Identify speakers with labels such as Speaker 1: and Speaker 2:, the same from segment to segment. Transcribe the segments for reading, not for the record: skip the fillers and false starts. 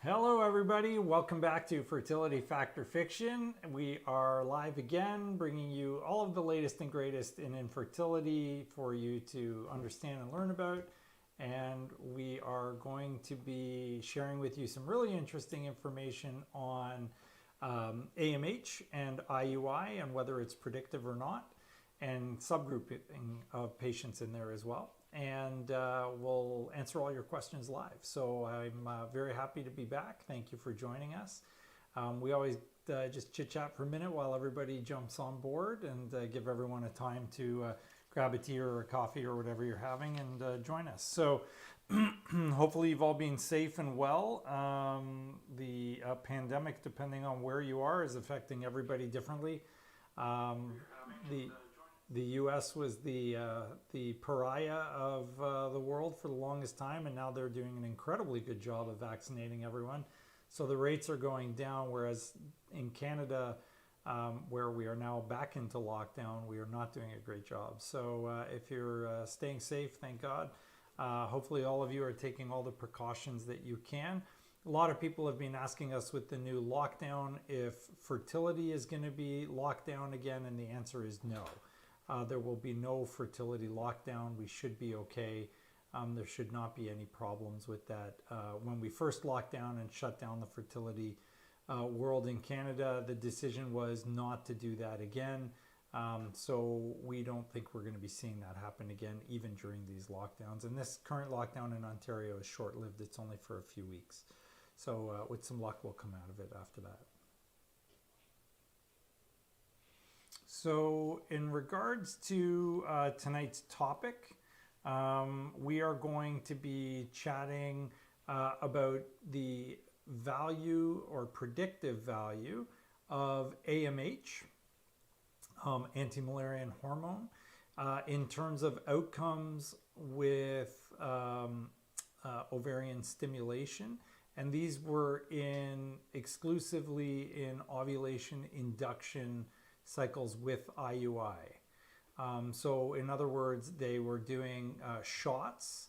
Speaker 1: Hello, everybody. Welcome back to Fertility Fact or Fiction. We are live again, bringing you all of the latest and greatest in infertility for you to understand and learn about. And we are going to be sharing with you some really interesting information on AMH and IUI and whether it's predictive or not, and subgrouping of patients in there as well. And we'll answer all your questions live. So I'm very happy to be back. Thank you for joining us. We always just chit chat for a minute while everybody jumps on board and give everyone a time to grab a tea or a coffee or whatever you're having and join us. So hopefully you've all been safe and well. The pandemic, depending on where you are, is affecting everybody differently. The U.S. was the pariah of the world for the longest time, and now they're doing an incredibly good job of vaccinating everyone. So the rates are going down, whereas in Canada, where we are now back into lockdown, we are not doing a great job. So if you're staying safe, thank God. Hopefully all of you are taking all the precautions that you can. A lot of people have been asking us with the new lockdown if fertility is going to be locked down again, and the answer is no. There will be no fertility lockdown. We should be okay. There should not be any problems with that. When we first locked down and shut down the fertility world in Canada, the decision was not to do that again. So we don't think we're going to be seeing that happen again, even during these lockdowns. And this current lockdown in Ontario is short-lived. It's only for a few weeks. So with some luck, we'll come out of it after that. So in regards to tonight's topic, we are going to be chatting about the value or predictive value of AMH, anti-Müllerian hormone, in terms of outcomes with ovarian stimulation. And these were exclusively in ovulation induction cycles with IUI. So in other words, they were doing shots,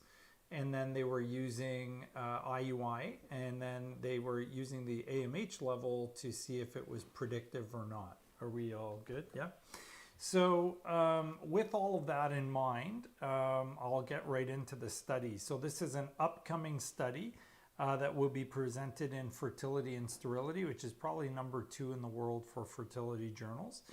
Speaker 1: and then they were using IUI, and then they were using the AMH level to see if it was predictive or not. Are we all good? Yeah. So with all of that in mind, I'll get right into the study. So this is an upcoming study that will be presented in Fertility and Sterility, which is probably number 2 in the world for fertility journals.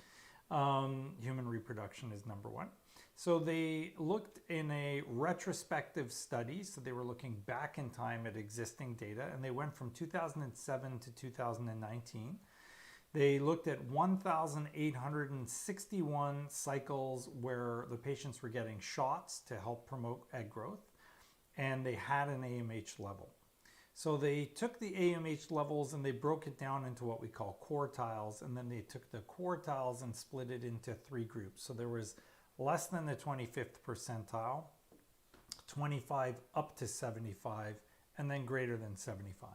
Speaker 1: Human reproduction is number 1. So they looked in a retrospective study, so they were looking back in time at existing data, and they went from 2007 to 2019. They looked at 1,861 cycles where the patients were getting shots to help promote egg growth, and they had an AMH level. So they took the AMH levels and they broke it down into what we call quartiles, and then they took the quartiles and split it into 3 groups. So there was less than the 25th percentile, 25 up to 75, and then greater than 75.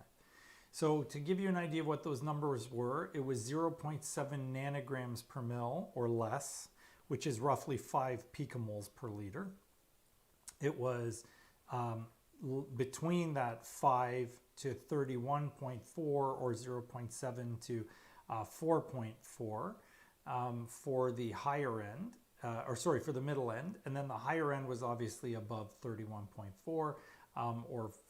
Speaker 1: So to give you an idea of what those numbers were, it was 0.7 nanograms per mil or less, which is roughly 5 picomoles per liter. It was between that 5 to 31.4 or 0.7 to 4.4 for the higher end, for the middle end. And then the higher end was obviously above 31.4 or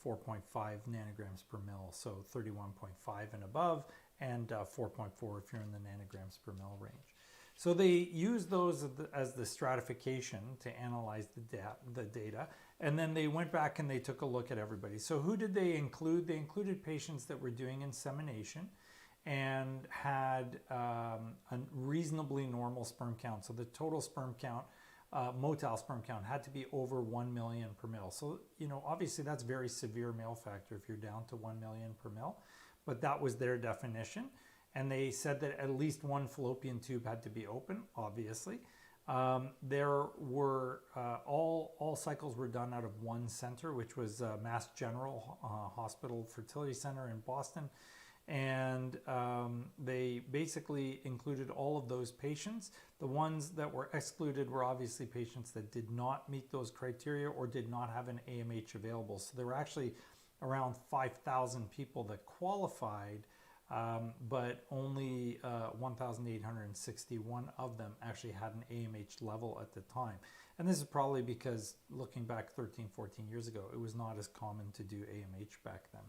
Speaker 1: 4.5 nanograms per mil. So 31.5 and above, and 4.4 if you're in the nanograms per mil range. So they used those as the stratification to analyze the data, and then they went back and they took a look at everybody. So who did they include? They included patients that were doing insemination and had a reasonably normal sperm count. So the total sperm count, motile sperm count, had to be over 1 million per mil. So, obviously that's very severe male factor if you're down to 1 million per mil, but that was their definition. And they said that at least one fallopian tube had to be open, obviously. There were, all cycles were done out of one center, which was Mass General Hospital Fertility Center in Boston. And they basically included all of those patients. The ones that were excluded were obviously patients that did not meet those criteria or did not have an AMH available. So there were actually around 5,000 people that qualified, but only 1,861 of them actually had an AMH level at the time. And this is probably because, looking back 13, 14 years ago, it was not as common to do AMH back then.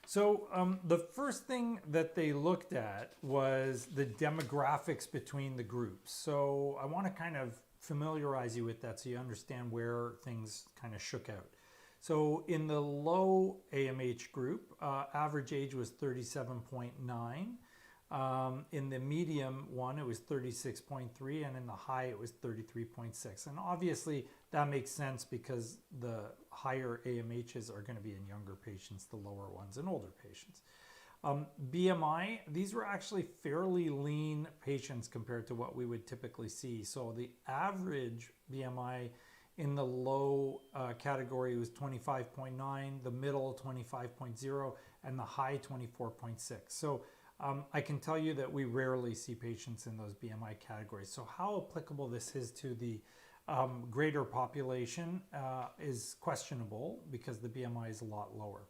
Speaker 1: So the first thing that they looked at was the demographics between the groups. So I want to kind of familiarize you with that so you understand where things kind of shook out. So in the low AMH group, average age was 37.9. In the medium one, it was 36.3, and in the high, it was 33.6. And obviously, that makes sense because the higher AMHs are going to be in younger patients, the lower ones in older patients. BMI, these were actually fairly lean patients compared to what we would typically see. So the average BMI in the low category was 25.9, the middle 25.0, and the high 24.6. So I can tell you that we rarely see patients in those BMI categories. So how applicable this is to the greater population is questionable because the BMI is a lot lower.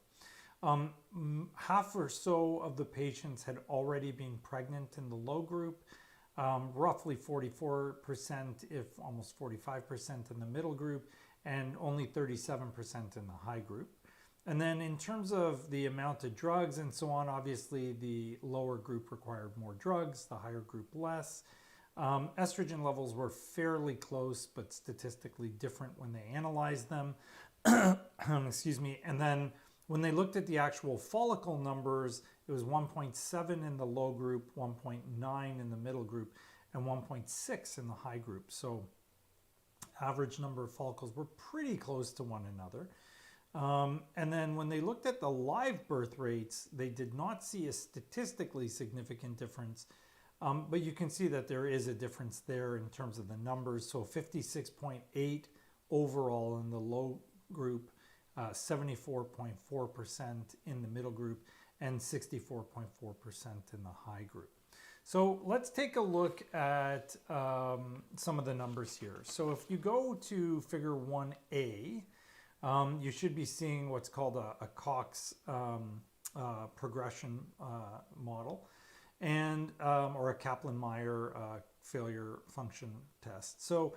Speaker 1: Half or so of the patients had already been pregnant in the low group, roughly 44%, if almost 45% in the middle group, and only 37% in the high group. And then in terms of the amount of drugs and so on, obviously the lower group required more drugs, the higher group less. Estrogen levels were fairly close, but statistically different when they analyzed them. Excuse me. And then when they looked at the actual follicle numbers, it was 1.7 in the low group, 1.9 in the middle group, and 1.6 in the high group. So average number of follicles were pretty close to one another. And then when they looked at the live birth rates, they did not see a statistically significant difference. But you can see that there is a difference there in terms of the numbers. So 56.8 overall in the low group, 74.4% in the middle group, and 64.4% in the high group. So let's take a look at some of the numbers here. So if you go to figure 1A, you should be seeing what's called a Cox progression model, and or a Kaplan-Meier failure function test. So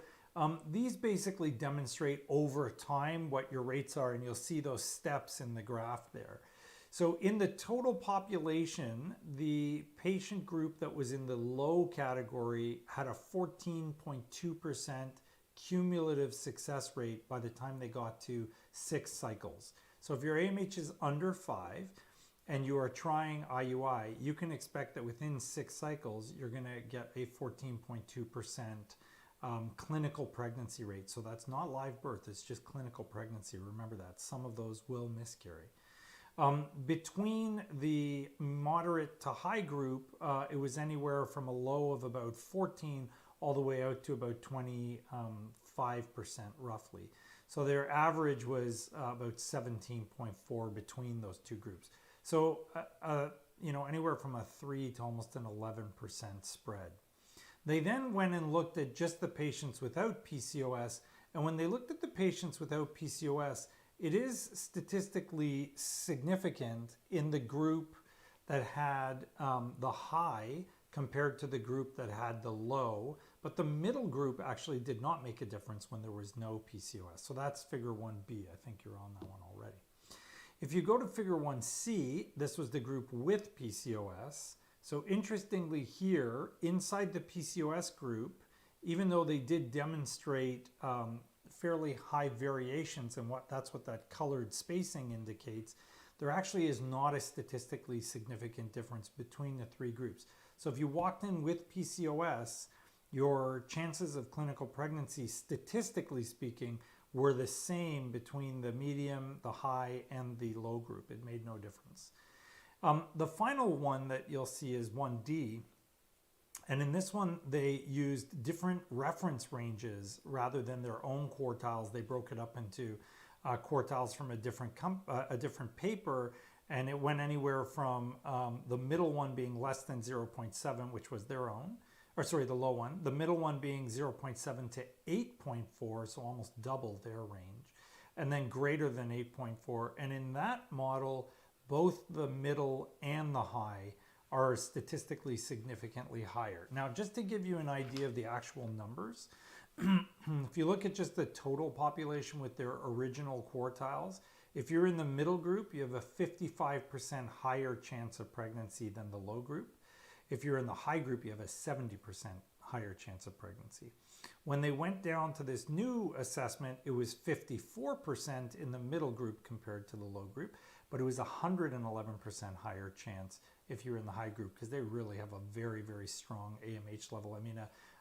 Speaker 1: these basically demonstrate over time what your rates are, and you'll see those steps in the graph there. So in the total population, the patient group that was in the low category had a 14.2% cumulative success rate by the time they got to 6 cycles. So if your AMH is under 5 and you are trying IUI, you can expect that within 6 cycles, you're going to get a 14.2% clinical pregnancy rate. So that's not live birth, it's just clinical pregnancy. Remember that. Some of those will miscarry. Between the moderate to high group, it was anywhere from a low of about 14 all the way out to about 25% roughly. So their average was about 17.4 between those two groups. So, anywhere from a 3 to almost an 11% spread. They then went and looked at just the patients without PCOS. And when they looked at the patients without PCOS, it is statistically significant in the group that had the high compared to the group that had the low, but the middle group actually did not make a difference when there was no PCOS. So that's figure 1B. I think you're on that one already. If you go to figure 1C, this was the group with PCOS. So interestingly here, inside the PCOS group, even though they did demonstrate fairly high variations, and that's what that colored spacing indicates, there actually is not a statistically significant difference between the three groups. So if you walked in with PCOS, your chances of clinical pregnancy, statistically speaking, were the same between the medium, the high, and the low group. It made no difference. The final one that you'll see is 1D. And in this one, they used different reference ranges rather than their own quartiles. They broke it up into quartiles from a different paper, and it went anywhere from the middle one being less than 0.7, which was their own, or sorry, the low one, the middle one being 0.7 to 8.4, so almost double their range. and then greater than 8.4. And in that model, both the middle and the high are statistically significantly higher. Now, just to give you an idea of the actual numbers, if you look at just the total population with their original quartiles, if you're in the middle group, you have a 55% higher chance of pregnancy than the low group. If you're in the high group, you have a 70% higher chance of pregnancy. When they went down to this new assessment, it was 54% in the middle group compared to the low group, but it was 111% higher chance if you're in the high group, because they really have a very, very strong AMH level. I mean,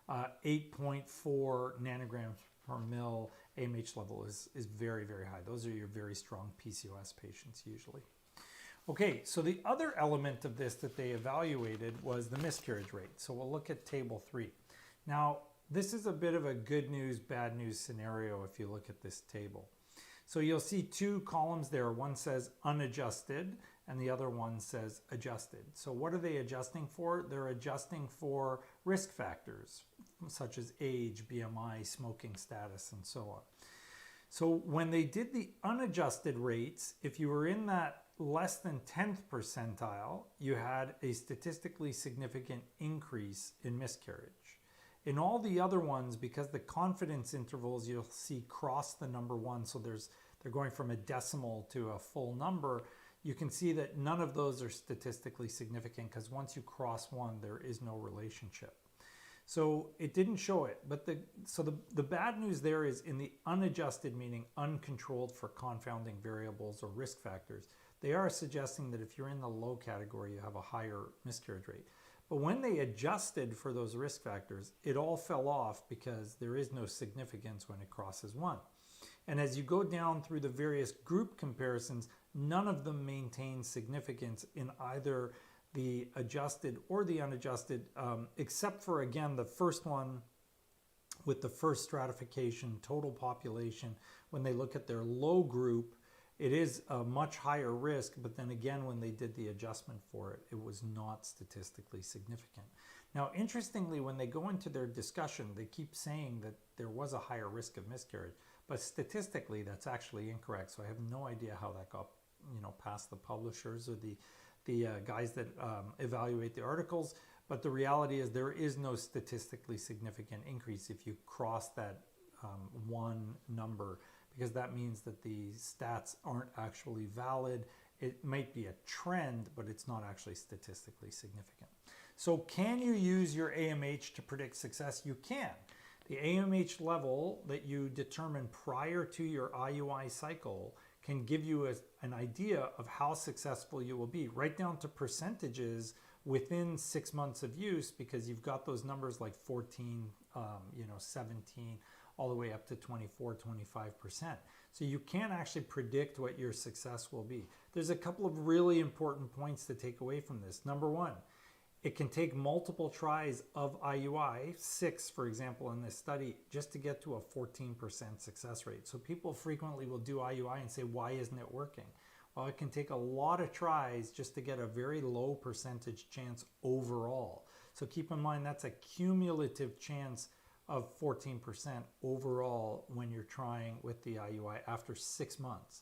Speaker 1: 8.4 nanograms per mil AMH level is very, very high. Those are your very strong PCOS patients usually. Okay, so the other element of this that they evaluated was the miscarriage rate. So we'll look at table 3. Now, this is a bit of a good news, bad news scenario if you look at this table. So you'll see two columns there. One says unadjusted and the other one says adjusted. So what are they adjusting for? They're adjusting for risk factors such as age, BMI, smoking status, and so on. So when they did the unadjusted rates, if you were in that less than 10th percentile, you had a statistically significant increase in miscarriage. In all the other ones, because the confidence intervals you'll see cross the number 1, so they're going from a decimal to a full number, you can see that none of those are statistically significant, because once you cross 1, there is no relationship. So it didn't show it, but the bad news there is in the unadjusted, meaning uncontrolled for confounding variables or risk factors, they are suggesting that if you're in the low category, you have a higher miscarriage rate. But when they adjusted for those risk factors, it all fell off because there is no significance when it crosses 1. And as you go down through the various group comparisons, none of them maintain significance in either the adjusted or the unadjusted, except for, again, the first one with the first stratification, total population. When they look at their low group, it is a much higher risk, but then again, when they did the adjustment for it, it was not statistically significant. Now, interestingly, when they go into their discussion, they keep saying that there was a higher risk of miscarriage, but statistically, that's actually incorrect. So I have no idea how that got, past the publishers or the guys that evaluate the articles. But the reality is there is no statistically significant increase if you cross that 1 number, because that means that the stats aren't actually valid. It might be a trend, but it's not actually statistically significant. So can you use your AMH to predict success? You can. The AMH level that you determine prior to your IUI cycle can give you an idea of how successful you will be, right down to percentages within 6 months of use, because you've got those numbers like 14, 17, all the way up to 24, 25%. So you can actually predict what your success will be. There's a couple of really important points to take away from this. Number 1, it can take multiple tries of IUI, 6 for example in this study, just to get to a 14% success rate. So people frequently will do IUI and say, why isn't it working? Well, it can take a lot of tries just to get a very low percentage chance overall. So keep in mind that's a cumulative chance of 14% overall when you're trying with the IUI after 6 months.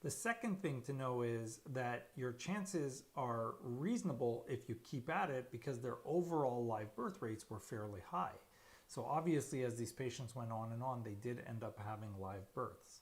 Speaker 1: The second thing to know is that your chances are reasonable if you keep at it, because their overall live birth rates were fairly high. So obviously, as these patients went on and on, they did end up having live births.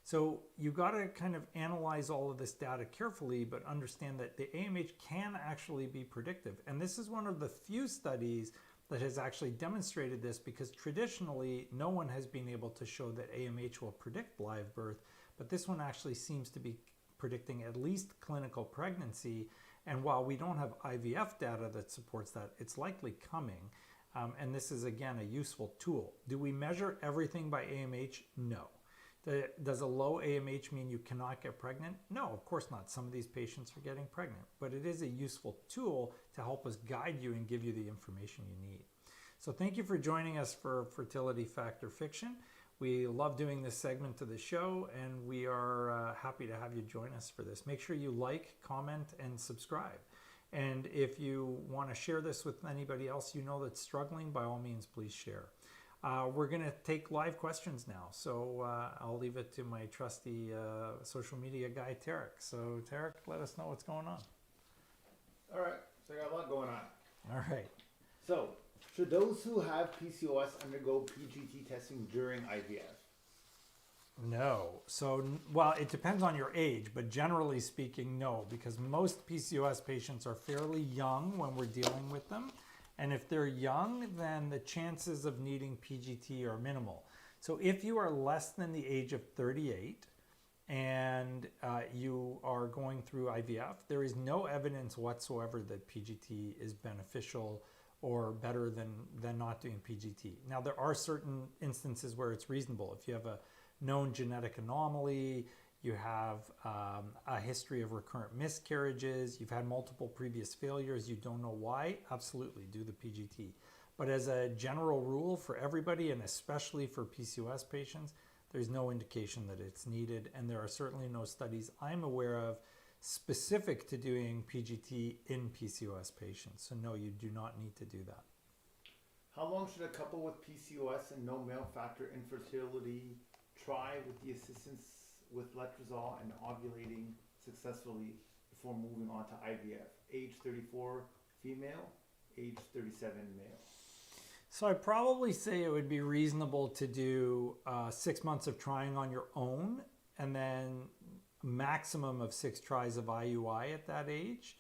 Speaker 1: So you got to kind of analyze all of this data carefully, but understand that the AMH can actually be predictive. And this is one of the few studies that has actually demonstrated this, because traditionally no one has been able to show that AMH will predict live birth, but this one actually seems to be predicting at least clinical pregnancy. And while we don't have IVF data that supports that, it's likely coming. And this is, again, a useful tool. Do we measure everything by AMH? No. Does a low AMH mean you cannot get pregnant? No, of course not. Some of these patients are getting pregnant, but it is a useful tool to help us guide you and give you the information you need. So thank you for joining us for Fertility Fact or Fiction. We love doing this segment of the show, and we are happy to have you join us for this. Make sure you like, comment, and subscribe. And if you want to share this with anybody else you know that's struggling, by all means, please share. we're going to take live questions now. So I'll leave it to my trusty social media guy, Tarek. So Tarek, let us know what's going on.
Speaker 2: All right. So I got a lot going on.
Speaker 1: All right.
Speaker 2: So, should those who have PCOS undergo PGT testing during IVF?
Speaker 1: No. So, well, it depends on your age, but generally speaking, no, because most PCOS patients are fairly young when we're dealing with them. And if they're young, then the chances of needing PGT are minimal. So if you are less than the age of 38 and you are going through IVF, there is no evidence whatsoever that PGT is beneficial or better than not doing PGT. Now, there are certain instances where it's reasonable. If you have a known genetic anomaly, you have a history of recurrent miscarriages, you've had multiple previous failures, you don't know why, absolutely do the PGT. But as a general rule for everybody, and especially for PCOS patients, there's no indication that it's needed, and there are certainly no studies I'm aware of specific to doing PGT in PCOS patients. So no, you do not need to do that.
Speaker 2: How long should a couple with PCOS and no male factor infertility try with the assistance with letrozole and ovulating successfully before moving on to IVF? Age 34 female, age 37 male.
Speaker 1: So I'd probably say it would be reasonable to do 6 months of trying on your own, and then maximum of 6 tries of IUI at that age,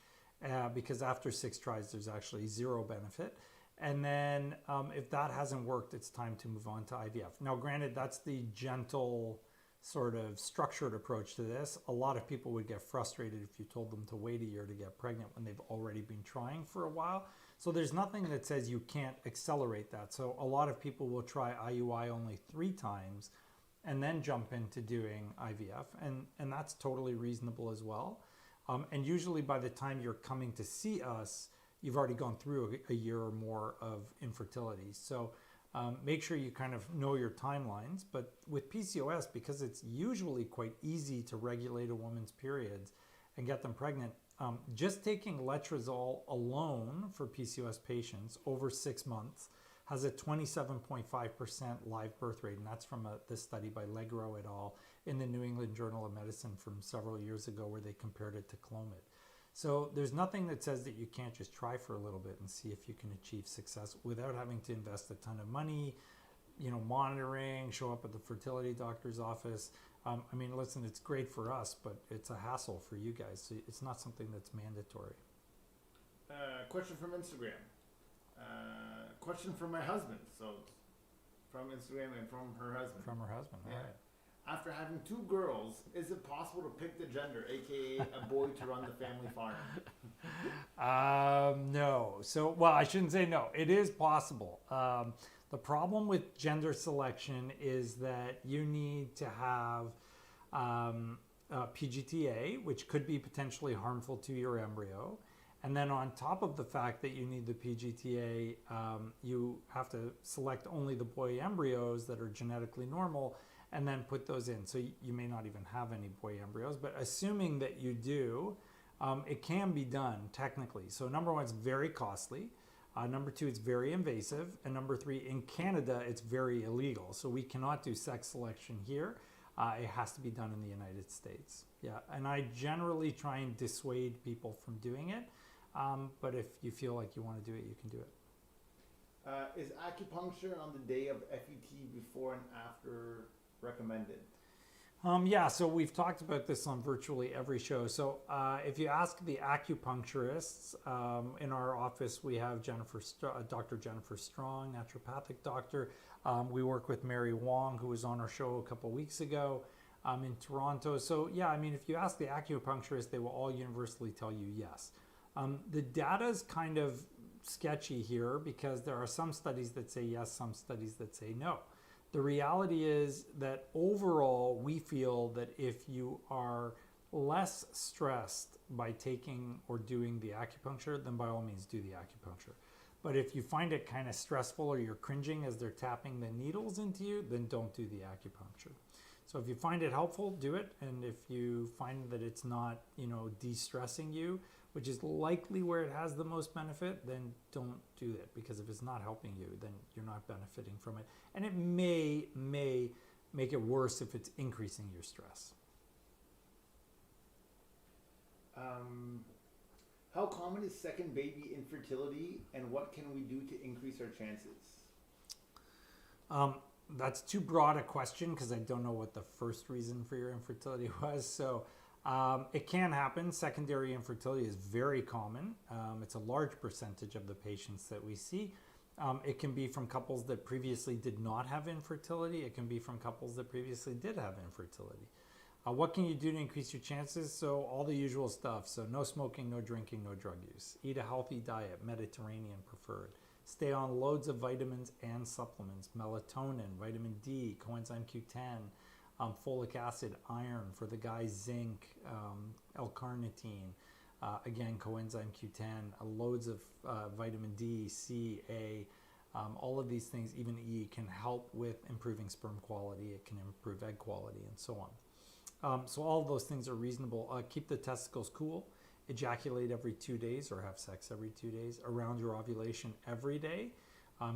Speaker 1: because after 6 tries there's actually zero benefit. And then if that hasn't worked, it's time to move on to IVF. Now granted, that's the gentle sort of structured approach to this. A lot of people would get frustrated if you told them to wait a year to get pregnant when they've already been trying for a while. So there's nothing that says you can't accelerate that. So a lot of people will try IUI only 3 times and then jump into doing IVF, and that's totally reasonable as well. And usually by the time you're coming to see us, you've already gone through a year or more of infertility. So make sure you kind of know your timelines. But with PCOS, because it's usually quite easy to regulate a woman's periods and get them pregnant, just taking letrozole alone for PCOS patients over 6 months has a 27.5% live birth rate. And that's from this study by Legro et al. In the New England Journal of Medicine from several years ago, where they compared it to Clomid. So there's nothing that says that you can't just try for a little bit and see if you can achieve success without having to invest a ton of money, monitoring, show up at the fertility doctor's office. I mean, listen, it's great for us, but it's a hassle for you guys. So it's not something that's mandatory.
Speaker 2: Question from Instagram. Question from my husband. So from Instagram and from her husband.
Speaker 1: From her husband,
Speaker 2: yeah.
Speaker 1: All right.
Speaker 2: After having 2 girls, is it possible to pick the gender, aka a boy, to run the family farm?
Speaker 1: No. So, well, I shouldn't say no. It is possible. The problem with gender selection is that you need to have PGTA, which could be potentially harmful to your embryo. And then on top of the fact that you need the PGTA, you have to select only the boy embryos that are genetically normal and then put those in. So you may not even have any boy embryos, but assuming that you do, it can be done technically. So number 1, it's very costly. Number 2, it's very invasive. And number 3, in Canada, it's very illegal. So we cannot do sex selection here. It has to be done in the United States. Yeah, and I generally try and dissuade people from doing it. But if you feel like you want to do it, you can do it.
Speaker 2: Is acupuncture on the day of FET before and after recommended?
Speaker 1: Yeah, so we've talked about this on virtually every show. So if you ask the acupuncturists in our office, we have Dr. Jennifer Strong, naturopathic doctor. We work with Mary Wong, who was on our show a couple weeks ago in Toronto. So yeah, I mean, if you ask the acupuncturist, they will all universally tell you yes. The data is kind of sketchy here because there are some studies that say yes, some studies that say no. The reality is that overall, we feel that if you are less stressed by taking or doing the acupuncture, then by all means do the acupuncture. But if you find it kind of stressful or you're cringing as they're tapping the needles into you, then don't do the acupuncture. So if you find it helpful, do it. And if you find that it's not, de-stressing you, which is likely where it has the most benefit, then don't do it, because if it's not helping you, then you're not benefiting from it. And it may make it worse if it's increasing your stress.
Speaker 2: How common is second baby infertility, and what can we do to increase our chances?
Speaker 1: That's too broad a question because I don't know what the first reason for your infertility was. So it can happen. Secondary infertility is very common. It's a large percentage of the patients that we see. It can be from couples that previously did not have infertility. It can be from couples that previously did have infertility. What can you do to increase your chances? So all the usual stuff. So no smoking, no drinking, no drug use. Eat a healthy diet, Mediterranean preferred. Stay on loads of vitamins and supplements, melatonin, vitamin D, coenzyme Q10, folic acid, iron, for the guys, zinc, L-carnitine, again, coenzyme Q10, loads of vitamin D, C, A, all of these things, even E, can help with improving sperm quality. It can improve egg quality and so on. So all of those things are reasonable. Keep the testicles cool. Ejaculate every 2 days or have sex every 2 days. Around your ovulation every day.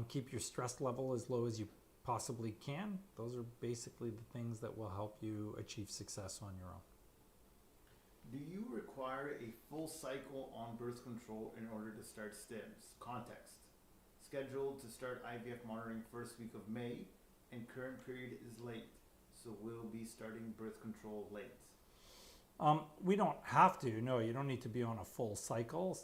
Speaker 1: Keep your stress level as low as you possibly can. Those are basically the things that will help you achieve success on your own.
Speaker 2: Do you require a full cycle on birth control in order to start STIMs? Context. Scheduled to start IVF monitoring first week of May, and current period is late. So we'll be starting birth control late.
Speaker 1: We don't have to. No, you don't need to be on a full cycle.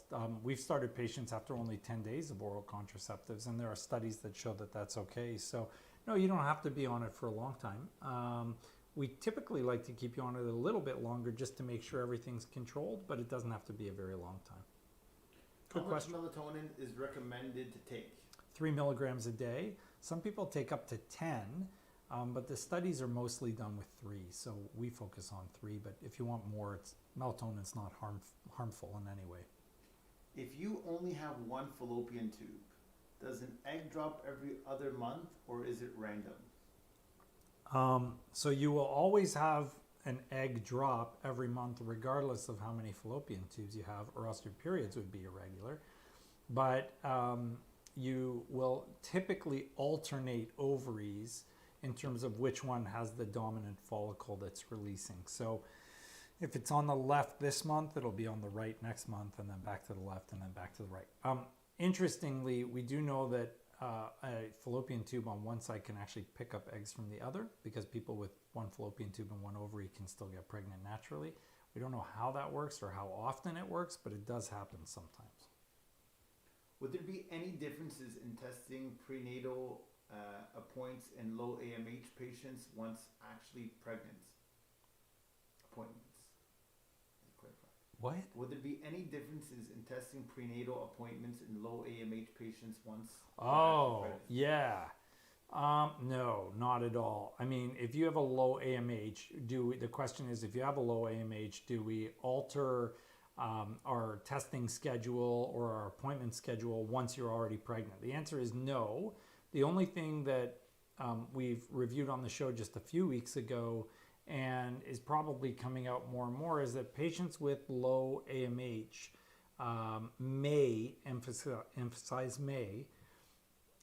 Speaker 1: We've started patients after only 10 days of oral contraceptives, and there are studies that show that that's okay. So no, you don't have to be on it for a long time. We typically like to keep you on it a little bit longer just to make sure everything's controlled, but it doesn't have to be a very long time.
Speaker 2: Good question. How much melatonin is recommended to take?
Speaker 1: 3 milligrams a day. Some people take up to 10. But the studies are mostly done with 3, so we focus on 3. But if you want more, melatonin's not harmful in any way.
Speaker 2: If you only have one fallopian tube, does an egg drop every other month, or is it random?
Speaker 1: So you will always have an egg drop every month, regardless of how many fallopian tubes you have, or else your periods would be irregular. But you will typically alternate ovaries in terms of which one has the dominant follicle that's releasing. So if it's on the left this month, it'll be on the right next month, and then back to the left, and then back to the right. Interestingly, we do know that a fallopian tube on one side can actually pick up eggs from the other, because people with one fallopian tube and one ovary can still get pregnant naturally. We don't know how that works or how often it works, but it does happen sometimes.
Speaker 2: Would there be any differences in testing prenatal appointments in low AMH patients once actually pregnant? Appointments.
Speaker 1: What?
Speaker 2: Would there be any differences in testing prenatal appointments in low AMH patients once?
Speaker 1: Oh, yeah. No, not at all. I mean, if you have a low AMH, the question is, if you have a low AMH, do we alter our testing schedule or our appointment schedule once you're already pregnant? The answer is no. The only thing that we've reviewed on the show just a few weeks ago, and is probably coming out more and more, is that patients with low AMH may, emphasize may,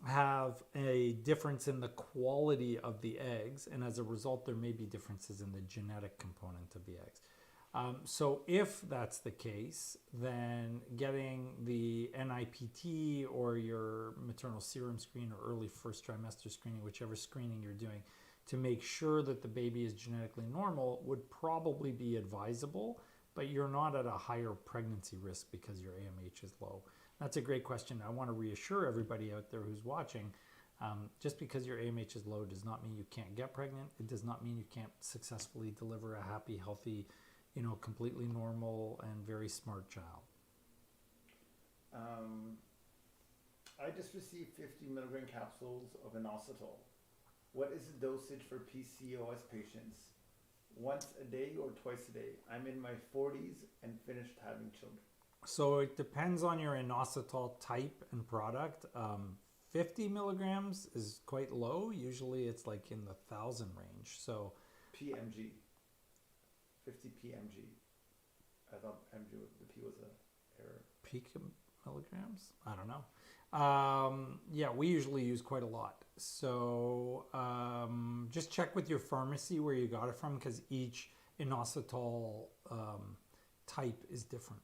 Speaker 1: have a difference in the quality of the eggs, and as a result there may be differences in the genetic component of the eggs. So if that's the case, then getting the NIPT or your maternal serum screen or early first trimester screening, whichever screening you're doing, to make sure that the baby is genetically normal would probably be advisable, but you're not at a higher pregnancy risk because your AMH is low. That's a great question. I want to reassure everybody out there who's watching, just because your AMH is low does not mean you can't get pregnant. It does not mean you can't successfully deliver a happy, healthy, completely normal and very smart child.
Speaker 2: I just received 50 milligram capsules of inositol. What is the dosage for PCOS patients? Once a day or twice a day? I'm in my 40s and finished having children.
Speaker 1: So it depends on your inositol type and product. 50 milligrams is quite low. Usually it's like in the 1,000 range. So
Speaker 2: PMG. 50 PMG. I thought MG, the P was a error?
Speaker 1: Picomilligrams? I don't know. Yeah, we usually use quite a lot. So just check with your pharmacy where you got it from, because each inositol type is different.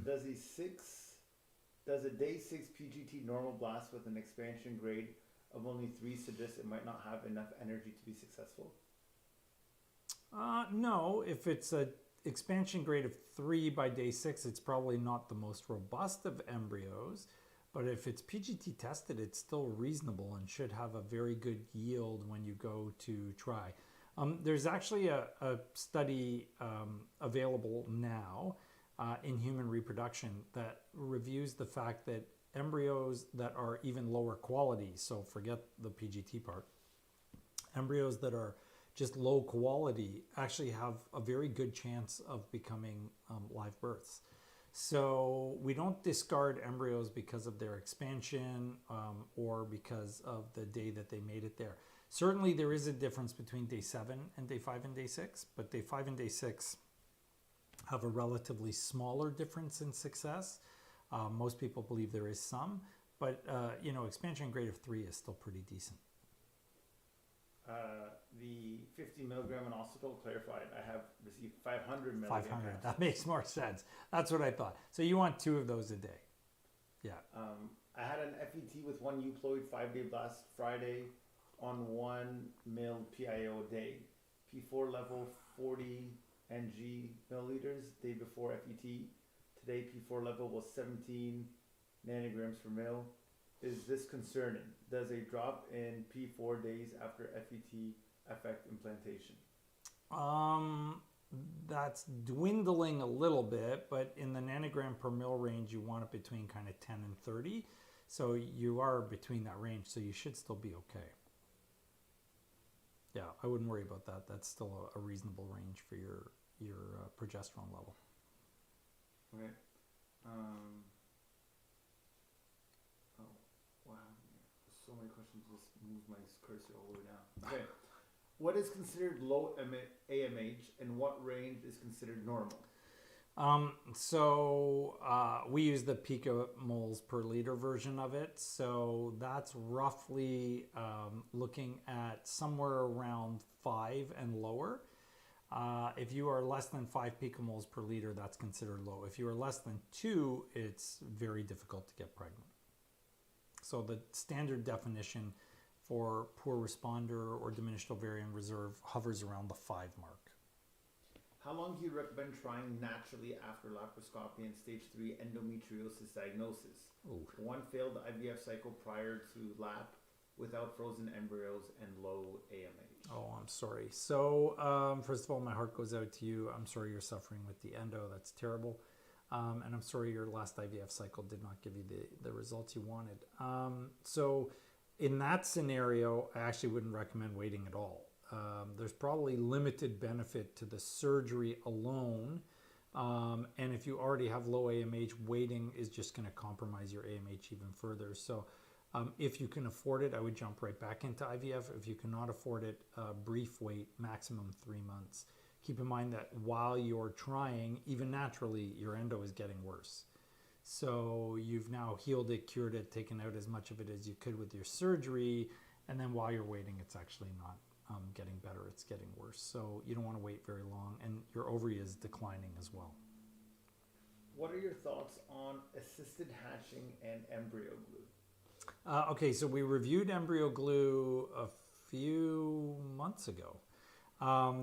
Speaker 2: Does a day 6 PGT normal blast with an expansion grade of only 3 suggest it might not have enough energy to be successful?
Speaker 1: No, if it's a expansion grade of 3 by day 6, it's probably not the most robust of embryos. But if it's PGT tested, it's still reasonable and should have a very good yield when you go to try. There's actually a study available now in human reproduction that reviews the fact that embryos that are even lower quality, so forget the PGT part, embryos that are just low quality actually have a very good chance of becoming live births. So we don't discard embryos because of their expansion or because of the day that they made it there. Certainly there is a difference between day 7 and day 5 and day 6, but day 5 and day 6 have a relatively smaller difference in success. Most people believe there is some, but expansion grade of 3 is still pretty decent.
Speaker 2: The 50 milligram inositol clarified. I have received 500 milligrams.
Speaker 1: 500. That makes more sense. That's what I thought. So you want 2 of those a day. Yeah.
Speaker 2: I had an FET with 1 euploid 5-day blast Friday on 1 mil PIO a day. P4 level 40 ng milliliters day before FET. Today P4 level was 17 nanograms per mil. Is this concerning? Does a drop in P4 days after FET affect implantation?
Speaker 1: That's dwindling a little bit, but in the nanogram per mil range, you want it between kind of 10 and 30. So you are between that range, so you should still be okay. Yeah, I wouldn't worry about that. That's still a reasonable range for your progesterone level.
Speaker 2: Okay. Wow, so many questions. Just move my cursor all the way down. Okay, what is considered low AMH, and what range is considered normal?
Speaker 1: We use the picomoles per liter version of it. So that's roughly looking at somewhere around 5 and lower. If you are less than 5 picomoles per liter, that's considered low. If you are less than 2, it's very difficult to get pregnant. So the standard definition for poor responder or diminished ovarian reserve hovers around the 5 mark.
Speaker 2: How long do you recommend trying naturally after laparoscopy and stage 3 endometriosis diagnosis?
Speaker 1: Ooh.
Speaker 2: 1 failed IVF cycle prior to LAP without frozen embryos and low AMH.
Speaker 1: Oh, I'm sorry. So first of all, my heart goes out to you. I'm sorry you're suffering with the endo. That's terrible. And I'm sorry your last IVF cycle did not give you the results you wanted. So in that scenario, I actually wouldn't recommend waiting at all. There's probably limited benefit to the surgery alone. And if you already have low AMH, waiting is just going to compromise your AMH even further. So if you can afford it, I would jump right back into IVF. If you cannot afford it, brief wait, maximum 3 months. Keep in mind that while you're trying, even naturally, your endo is getting worse. So you've now healed it, cured it, taken out as much of it as you could with your surgery. And then while you're waiting, it's actually not getting better, it's getting worse. So you don't want to wait very long, and your ovary is declining as well.
Speaker 2: What are your thoughts on assisted hatching and embryo glue?
Speaker 1: Okay, so we reviewed embryo glue a few months ago.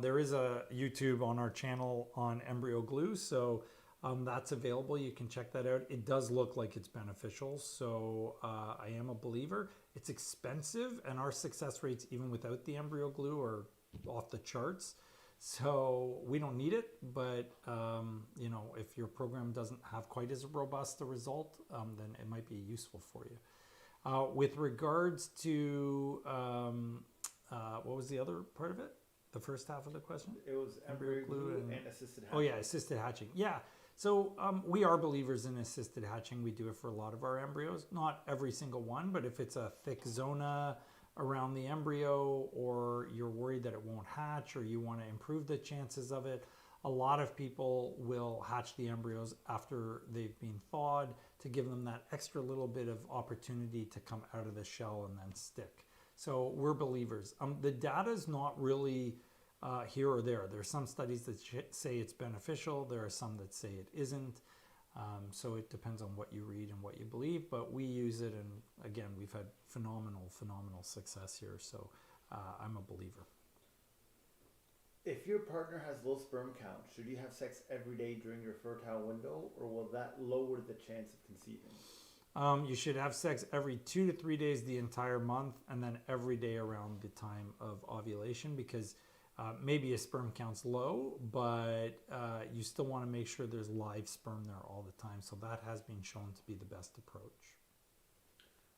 Speaker 1: There is a YouTube on our channel on embryo glue, so that's available. You can check that out. It does look like it's beneficial, so I am a believer. It's expensive, and our success rates, even without the embryo glue, are off the charts. So we don't need it, but if your program doesn't have quite as robust a result, then it might be useful for you. With regards to what was the other part of it? The first half of the question?
Speaker 2: It was embryo glue and assisted hatching.
Speaker 1: Oh yeah, assisted hatching. Yeah. So we are believers in assisted hatching. We do it for a lot of our embryos. Not every single one, but if it's a thick zona around the embryo, or you're worried that it won't hatch, or you want to improve the chances of it, a lot of people will hatch the embryos after they've been thawed to give them that extra little bit of opportunity to come out of the shell and then stick. So we're believers. The data is not really here or there. There are some studies that say it's beneficial. There are some that say it isn't. So it depends on what you read and what you believe, but we use it, and again, we've had phenomenal success here. So I'm a believer.
Speaker 2: If your partner has low sperm count, should you have sex every day during your fertile window, or will that lower the chance of conceiving?
Speaker 1: You should have sex every 2 to 3 days the entire month, and then every day around the time of ovulation, because maybe a sperm count's low, but you still want to make sure there's live sperm there all the time. So that has been shown to be the best approach.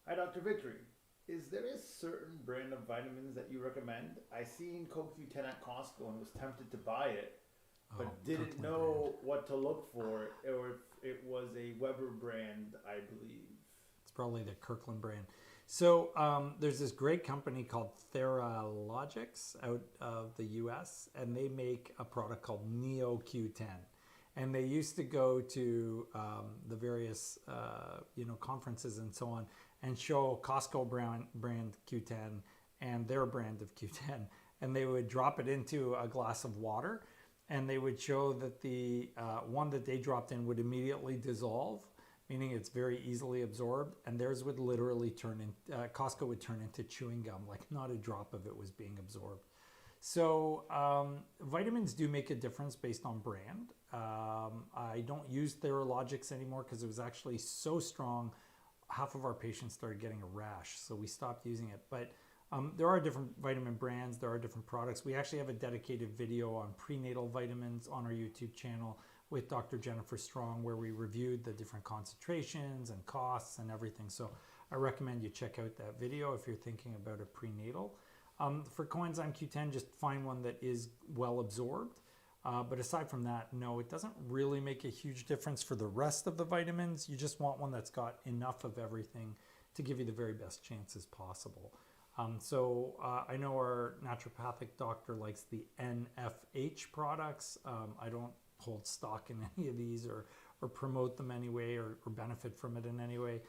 Speaker 2: Hi, Dr. Victory. Is there a certain brand of vitamins that you recommend? I seen CoQ10 at Costco and was tempted to buy it, but didn't
Speaker 1: Kirkland
Speaker 2: know
Speaker 1: brand.
Speaker 2: what to look for, or if it was a Weber brand, I believe.
Speaker 1: It's probably the Kirkland brand. So there's this great company called Theralogics out of the US, and they make a product called Neo Q10. And they used to go to the various conferences and so on and show Costco brand Q10 and their brand of Q10. And they would drop it into a glass of water, and they would show that the one that they dropped in would immediately dissolve, meaning it's very easily absorbed, and theirs would literally Costco would turn into chewing gum, like not a drop of it was being absorbed. So vitamins do make a difference based on brand. I don't use Theralogics anymore because it was actually so strong, half of our patients started getting a rash, so we stopped using it. But there are different vitamin brands, there are different products. We actually have a dedicated video on prenatal vitamins on our YouTube channel with Dr. Jennifer Strong, where we reviewed the different concentrations and costs and everything. So I recommend you check out that video if you're thinking about a prenatal. For coenzyme Q10, just find one that is well absorbed. But aside from that, no, it doesn't really make a huge difference for the rest of the vitamins. You just want one that's got enough of everything to give you the very best chances possible. I know our naturopathic doctor likes the NFH products. I don't hold stock in any of these or promote them anyway or benefit from it in any way.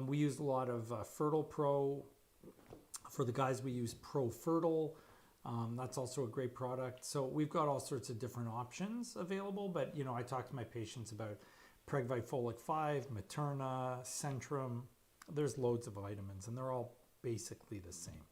Speaker 1: We use a lot of Fertile Pro. For the guys, we use Pro Fertile. That's also a great product. So we've got all sorts of different options available, but I talk to my patients about Pregvite 5, Materna, Centrum. There's loads of vitamins, and they're all basically the same.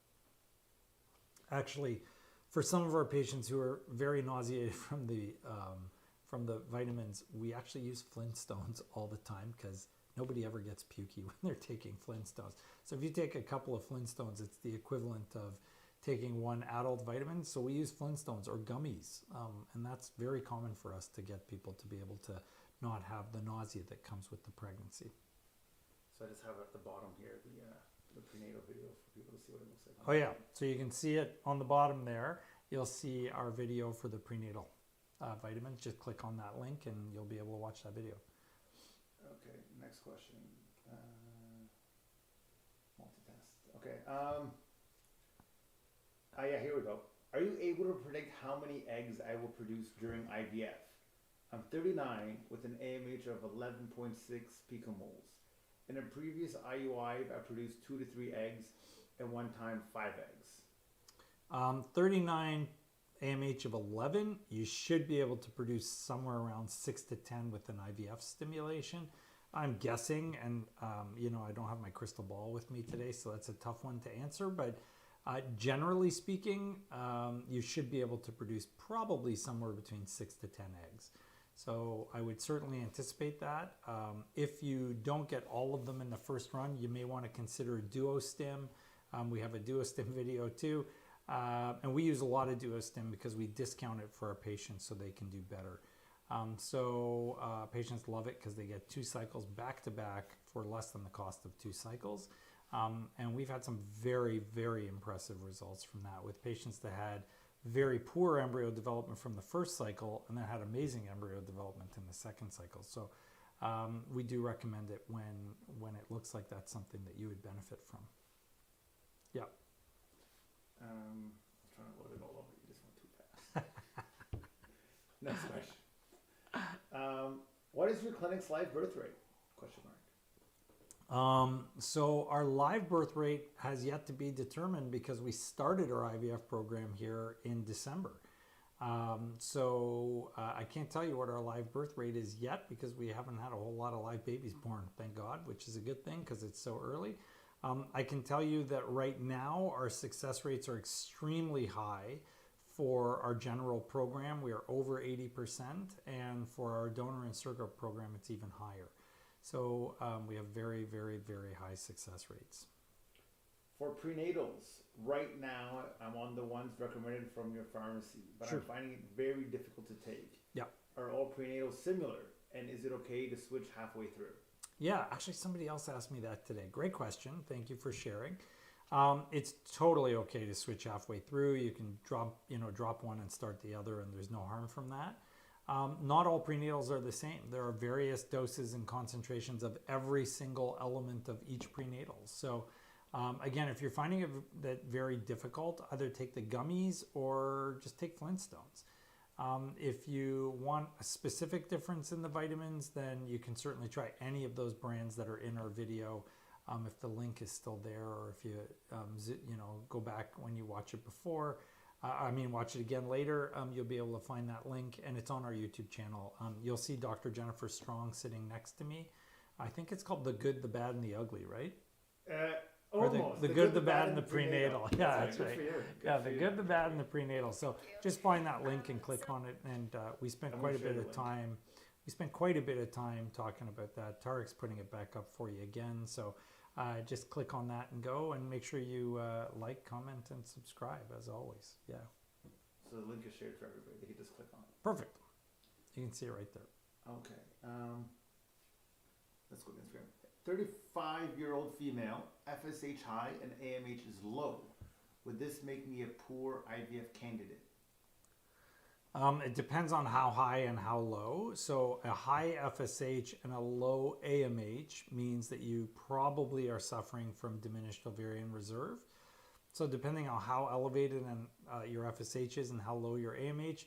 Speaker 1: Actually, for some of our patients who are very nauseated from the vitamins, we actually use Flintstones all the time because nobody ever gets pukey when they're taking Flintstones. So if you take a couple of Flintstones, it's the equivalent of taking one adult vitamin. So we use Flintstones or gummies, and that's very common for us to get people to be able to not have the nausea that comes with the pregnancy.
Speaker 2: So I just have at the bottom here the prenatal video for people to see what it looks like.
Speaker 1: Oh yeah, so you can see it on the bottom there. You'll see our video for the prenatal vitamins. Just click on that link and you'll be able to watch that video.
Speaker 2: Okay, next question. Multitask. Okay. Yeah, here we go. Are you able to predict how many eggs I will produce during IVF? I'm 39 with an AMH of 11.6 picomoles. In a previous IUI, I produced 2 to 3 eggs, and one time 5 eggs.
Speaker 1: 39 AMH of 11, you should be able to produce somewhere around 6 to 10 with an IVF stimulation. I'm guessing, and I don't have my crystal ball with me today, so that's a tough one to answer, but generally speaking, you should be able to produce probably somewhere between 6 to 10 eggs. So I would certainly anticipate that. If you don't get all of them in the first run, you may want to consider DuoStim. We have a DuoStim video too. And we use a lot of DuoStim because we discount it for our patients so they can do better. Patients love it because they get 2 cycles back to back for less than the cost of 2 cycles. And we've had some very, very impressive results from that with patients that had very poor embryo development from the first cycle and then had amazing embryo development in the second cycle. So we do recommend it when it looks like that's something that you would benefit from. Yeah.
Speaker 2: I was trying to load it all over. You just went too fast. Next question. your clinic's live birth rate? Question mark.
Speaker 1: So our live birth rate has yet to be determined because we started our IVF program here in December. I can't tell you what our live birth rate is yet because we haven't had a whole lot of live babies born, thank God, which is a good thing because it's so early. I can tell you that right now our success rates are extremely high for our general program. We are over 80%, and for our donor and surrogate program, it's even higher. So we have very, very, very high success rates.
Speaker 2: For prenatals, right now I'm on the ones recommended from your pharmacy, but
Speaker 1: Sure.
Speaker 2: I'm finding it very difficult to take.
Speaker 1: Yeah.
Speaker 2: Are all prenatals similar? And is it okay to switch halfway through?
Speaker 1: Yeah, actually somebody else asked me that today. Great question. Thank you for sharing. It's totally okay to switch halfway through. You can drop one and start the other, and there's no harm from that. Not all prenatals are the same. There are various doses and concentrations of every single element of each prenatal. So again, if you're finding that very difficult, either take the gummies or just take Flintstones. If you want a specific difference in the vitamins, then you can certainly try any of those brands that are in our video. If the link is still there, or if you go back when you watch it before, watch it again later, you'll be able to find that link, and it's on our YouTube channel. You'll see Dr. Jennifer Strong sitting next to me. I think it's called The Good, the Bad, and the Ugly, right? Or the good, the bad, and the prenatal. Yeah, that's right. Yeah, the good, the bad, and the prenatal. So just find that link and click on it. And we spent quite a bit of time. We spent quite a bit of time talking about that. Tarek's putting it back up for you again. So just click on that and go, and make sure you like, comment, and subscribe as always. Yeah.
Speaker 2: So the link is shared for everybody. They can just click on it.
Speaker 1: Perfect. You can see it right there.
Speaker 2: Okay. Let's go to Instagram. 35-year-old female, FSH high and AMH is low. Would this make me a poor IVF candidate?
Speaker 1: It depends on how high and how low. So a high FSH and a low AMH means that you probably are suffering from diminished ovarian reserve. So depending on how elevated your FSH is and how low your AMH,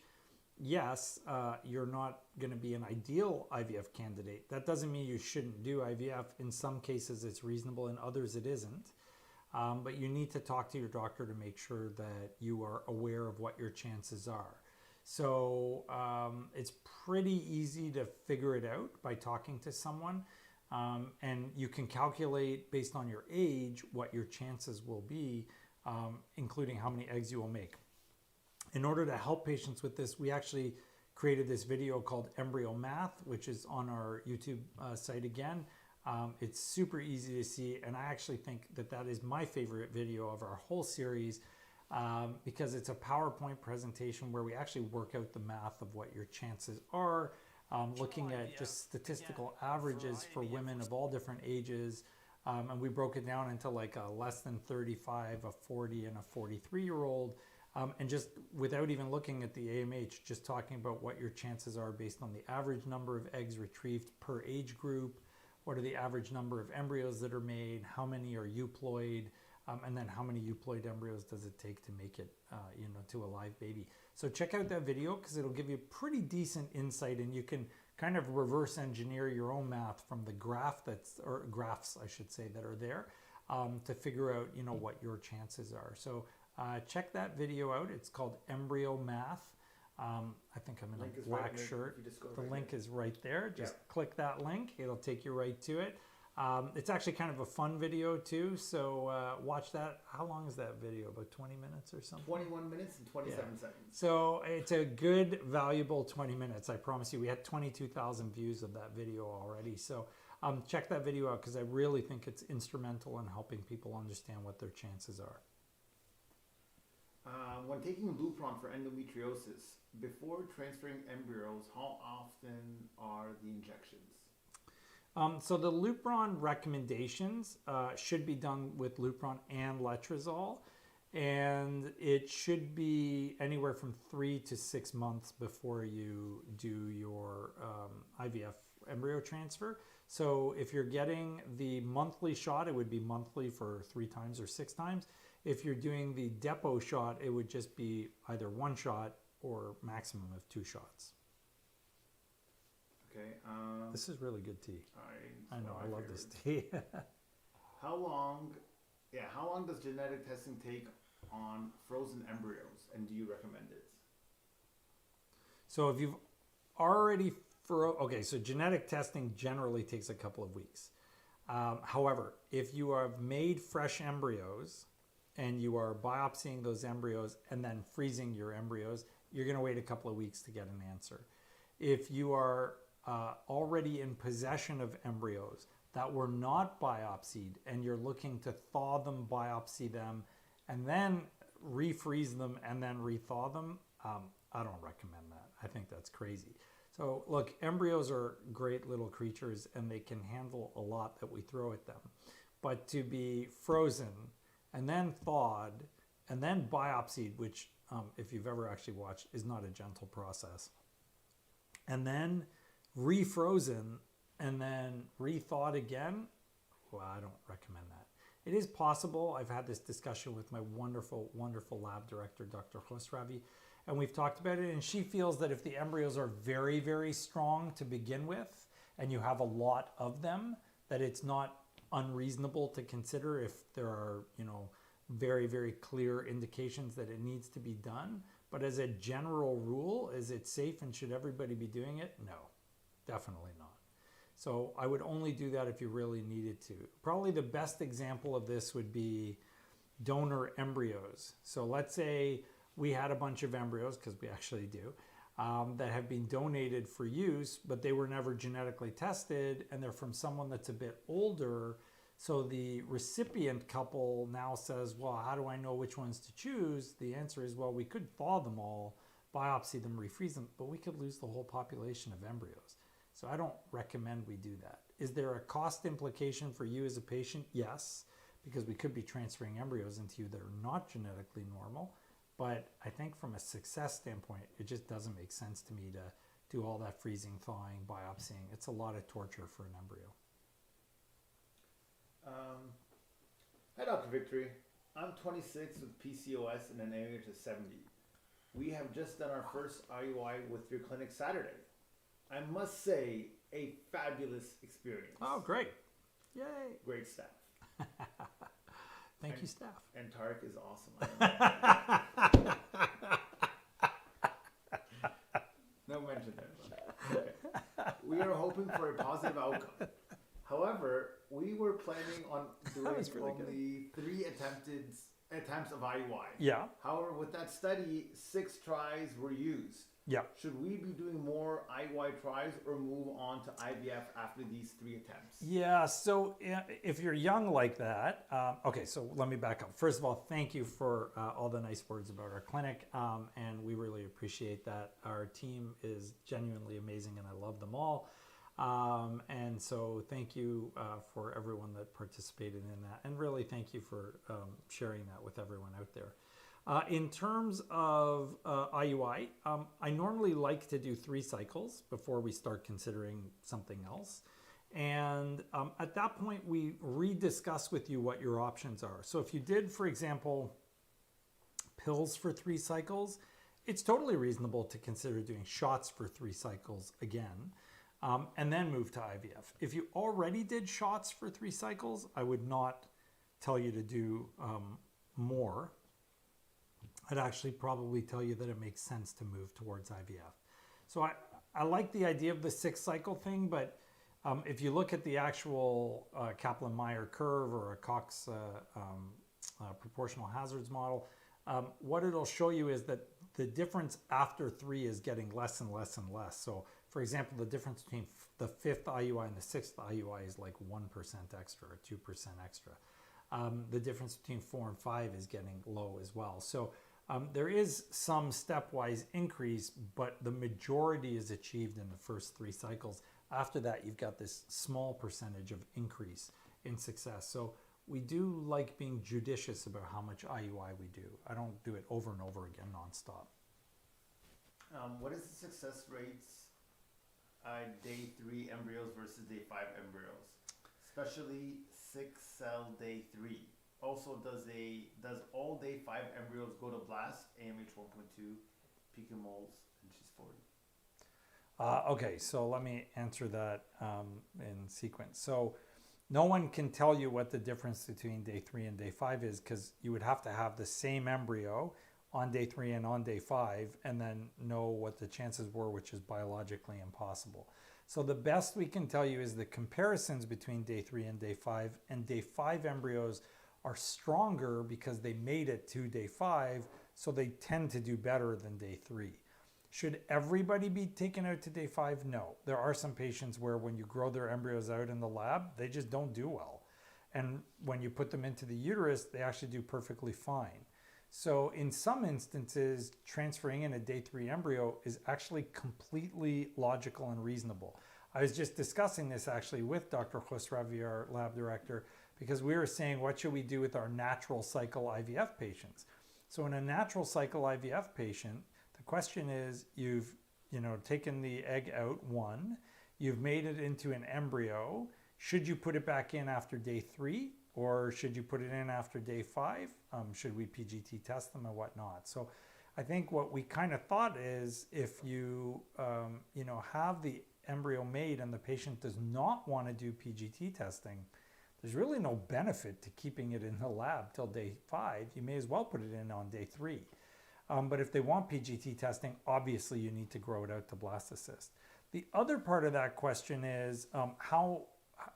Speaker 1: yes, you're not going to be an ideal IVF candidate. That doesn't mean you shouldn't do IVF. In some cases it's reasonable, in others it isn't. But you need to talk to your doctor to make sure that you are aware of what your chances are. So it's pretty easy to figure it out by talking to someone. And you can calculate based on your age what your chances will be, including how many eggs you will make. In order to help patients with this, we actually created this video called Embryo Math, which is on our YouTube site again. It's super easy to see, and I actually think that is my favorite video of our whole series, because it's a PowerPoint presentation where we actually work out the math of what your chances are, looking at just statistical averages for women of all different ages. And we broke it down into like a less than 35, a 40, and a 43-year-old. And just without even looking at the AMH, just talking about what your chances are based on the average number of eggs retrieved per age group, what are the average number of embryos that are made, how many are euploid, and then how many euploid embryos does it take to make it to a live baby. So check out that video because it'll give you pretty decent insight, and you can kind of reverse engineer your own math from the graphs I should say that are there, to figure out what your chances are. So check that video out. It's called Embryo Math. I think I'm in a black shirt. The link is right there. Just click that link. It'll take you right to it. It's actually kind of a fun video too. So watch that. How long is that video? About 20 minutes or something?
Speaker 2: 21 minutes and 27 seconds.
Speaker 1: So it's a good, valuable 20 minutes. I promise you. We had 22,000 views of that video already. So check that video out because I really think it's instrumental in helping people understand what their chances are.
Speaker 2: When taking Lupron for endometriosis, before transferring embryos, how often are the injections?
Speaker 1: So the Lupron recommendations should be done with Lupron and letrozole, and it should be anywhere from 3 to 6 months before you do your IVF embryo transfer. So if you're getting the monthly shot, it would be monthly for 3 times or 6 times. If you're doing the depot shot, it would just be either 1 shot or maximum of 2 shots.
Speaker 2: Okay.
Speaker 1: This is really good tea. I know, I love this
Speaker 2: favorites.
Speaker 1: tea.
Speaker 2: How long does genetic testing take on frozen embryos, and do you recommend it?
Speaker 1: So if you've already so genetic testing generally takes a couple of weeks. However, if you have made fresh embryos and you are biopsying those embryos and then freezing your embryos, you're going to wait a couple of weeks to get an answer. If you are already in possession of embryos that were not biopsied and you're looking to thaw them, biopsy them, and then refreeze them and then rethaw them, I don't recommend that. I think that's crazy. So look, embryos are great little creatures and they can handle a lot that we throw at them. But to be frozen and then thawed and then biopsied, which if you've ever actually watched, is not a gentle process, and then refrozen and then rethawed again, well, I don't recommend that. It is possible. I've had this discussion with my wonderful, wonderful lab director, Dr. Khosravi, and we've talked about it, and she feels that if the embryos are very, very strong to begin with, and you have a lot of them, that it's not unreasonable to consider if there are, very, very clear indications that it needs to be done. But as a general rule, is it safe and should everybody be doing it? No, definitely not. So I would only do that if you really needed to. Probably the best example of this would be donor embryos. So let's say we had a bunch of embryos, because we actually do, that have been donated for use, but they were never genetically tested, and they're from someone that's a bit older. So the recipient couple now says, well, how do I know which ones to choose? The answer is, well, we could thaw them all, biopsy them, refreeze them, but we could lose the whole population of embryos. So I don't recommend we do that. Is there a cost implication for you as a patient? Yes, because we could be transferring embryos into you that are not genetically normal. But I think from a success standpoint, it just doesn't make sense to me to do all that freezing, thawing, biopsying. It's a lot of torture for an embryo.
Speaker 2: Hi, Dr. Victory. I'm 26 with PCOS in an area to 70. We have just done our first IUI with your clinic Saturday. I must say, a fabulous experience.
Speaker 1: Oh, great. Yay.
Speaker 2: Great staff.
Speaker 1: Thank you, staff.
Speaker 2: And Tarek is awesome. No mention there. Okay. We are hoping for a positive outcome. However, we were planning on doing only 3 attempts of IUI.
Speaker 1: Yeah.
Speaker 2: However, with that study, 6 tries were used.
Speaker 1: Yeah.
Speaker 2: Should we be doing more IUI tries or move on to IVF after these 3 attempts?
Speaker 1: Yeah, so if you're young like that, okay, so let me back up. First of all, thank you for all the nice words about our clinic, and we really appreciate that. Our team is genuinely amazing, and I love them all. And so thank you for everyone that participated in that, and really thank you for sharing that with everyone out there. In terms of IUI, I normally like to do 3 cycles before we start considering something else. And at that point, we rediscuss with you what your options are. So if you did, for example, pills for 3 cycles, it's totally reasonable to consider doing shots for 3 cycles again, and then move to IVF. If you already did shots for 3 cycles, I would not tell you to do more. I'd actually probably tell you that it makes sense to move towards IVF. So I like the idea of the 6 cycle thing, but if you look at the actual Kaplan-Meier curve or a Cox proportional hazards model, what it'll show you is that the difference after 3 is getting less and less and less. So for example, the difference between the 5th IUI and the 6th IUI is like 1% extra or 2% extra. The difference between 4 and 5 is getting low as well. So there is some stepwise increase, but the majority is achieved in the first 3 cycles. After that, you've got this small percentage of increase in success. So we do like being judicious about how much IUI we do. I don't do it over and over again nonstop.
Speaker 2: What is the success rates day 3 embryos versus day 5 embryos, especially 6-cell day 3? Also, does all day 5 embryos go to blast, AMH 1.2, picomoles, and she's 40?
Speaker 1: Okay, so let me answer that in sequence. So no one can tell you what the difference between day 3 and day 5 is, because you would have to have the same embryo on day 3 and on day 5 and then know what the chances were, which is biologically impossible. So the best we can tell you is the comparisons between day 3 and day 5 embryos are stronger because they made it to day 5, so they tend to do better than day 3. Should everybody be taken out to day 5? No. There are some patients where when you grow their embryos out in the lab, they just don't do well. And when you put them into the uterus, they actually do perfectly fine. So in some instances, transferring in a day 3 embryo is actually completely logical and reasonable. I was just discussing this actually with Dr. Khosravi, our lab director, because we were saying, what should we do with our natural cycle IVF patients? So in a natural cycle IVF patient, the question is, you've taken the egg out, one, you've made it into an embryo. Should you put it back in after day 3, or should you put it in after day 5? Should we PGT test them or whatnot? So I think what we kind of thought is, if you have the embryo made and the patient does not want to do PGT testing, there's really no benefit to keeping it in the lab till day 5. You may as well put it in on day 3. But if they want PGT testing, obviously you need to grow it out to blastocyst. The other part of that question is,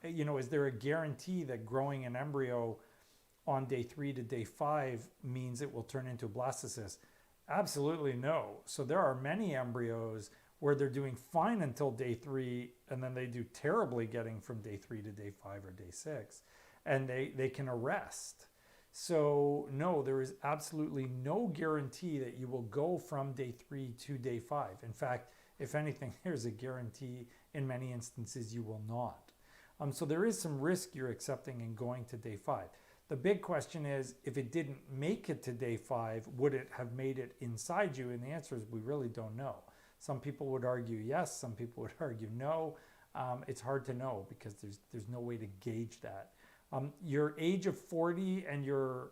Speaker 1: is there a guarantee that growing an embryo on day 3 to day 5 means it will turn into a blastocyst? Absolutely no. So there are many embryos where they're doing fine until day 3, and then they do terribly getting from day 3 to day 5 or day 6, and they can arrest. So no, there is absolutely no guarantee that you will go from day 3 to day 5. In fact, if anything, there's a guarantee in many instances you will not. So there is some risk you're accepting in going to day 5. The big question is, if it didn't make it to day 5, would it have made it inside you? And the answer is, we really don't know. Some people would argue yes, some people would argue no. It's hard to know because there's no way to gauge that. Your age of 40 and your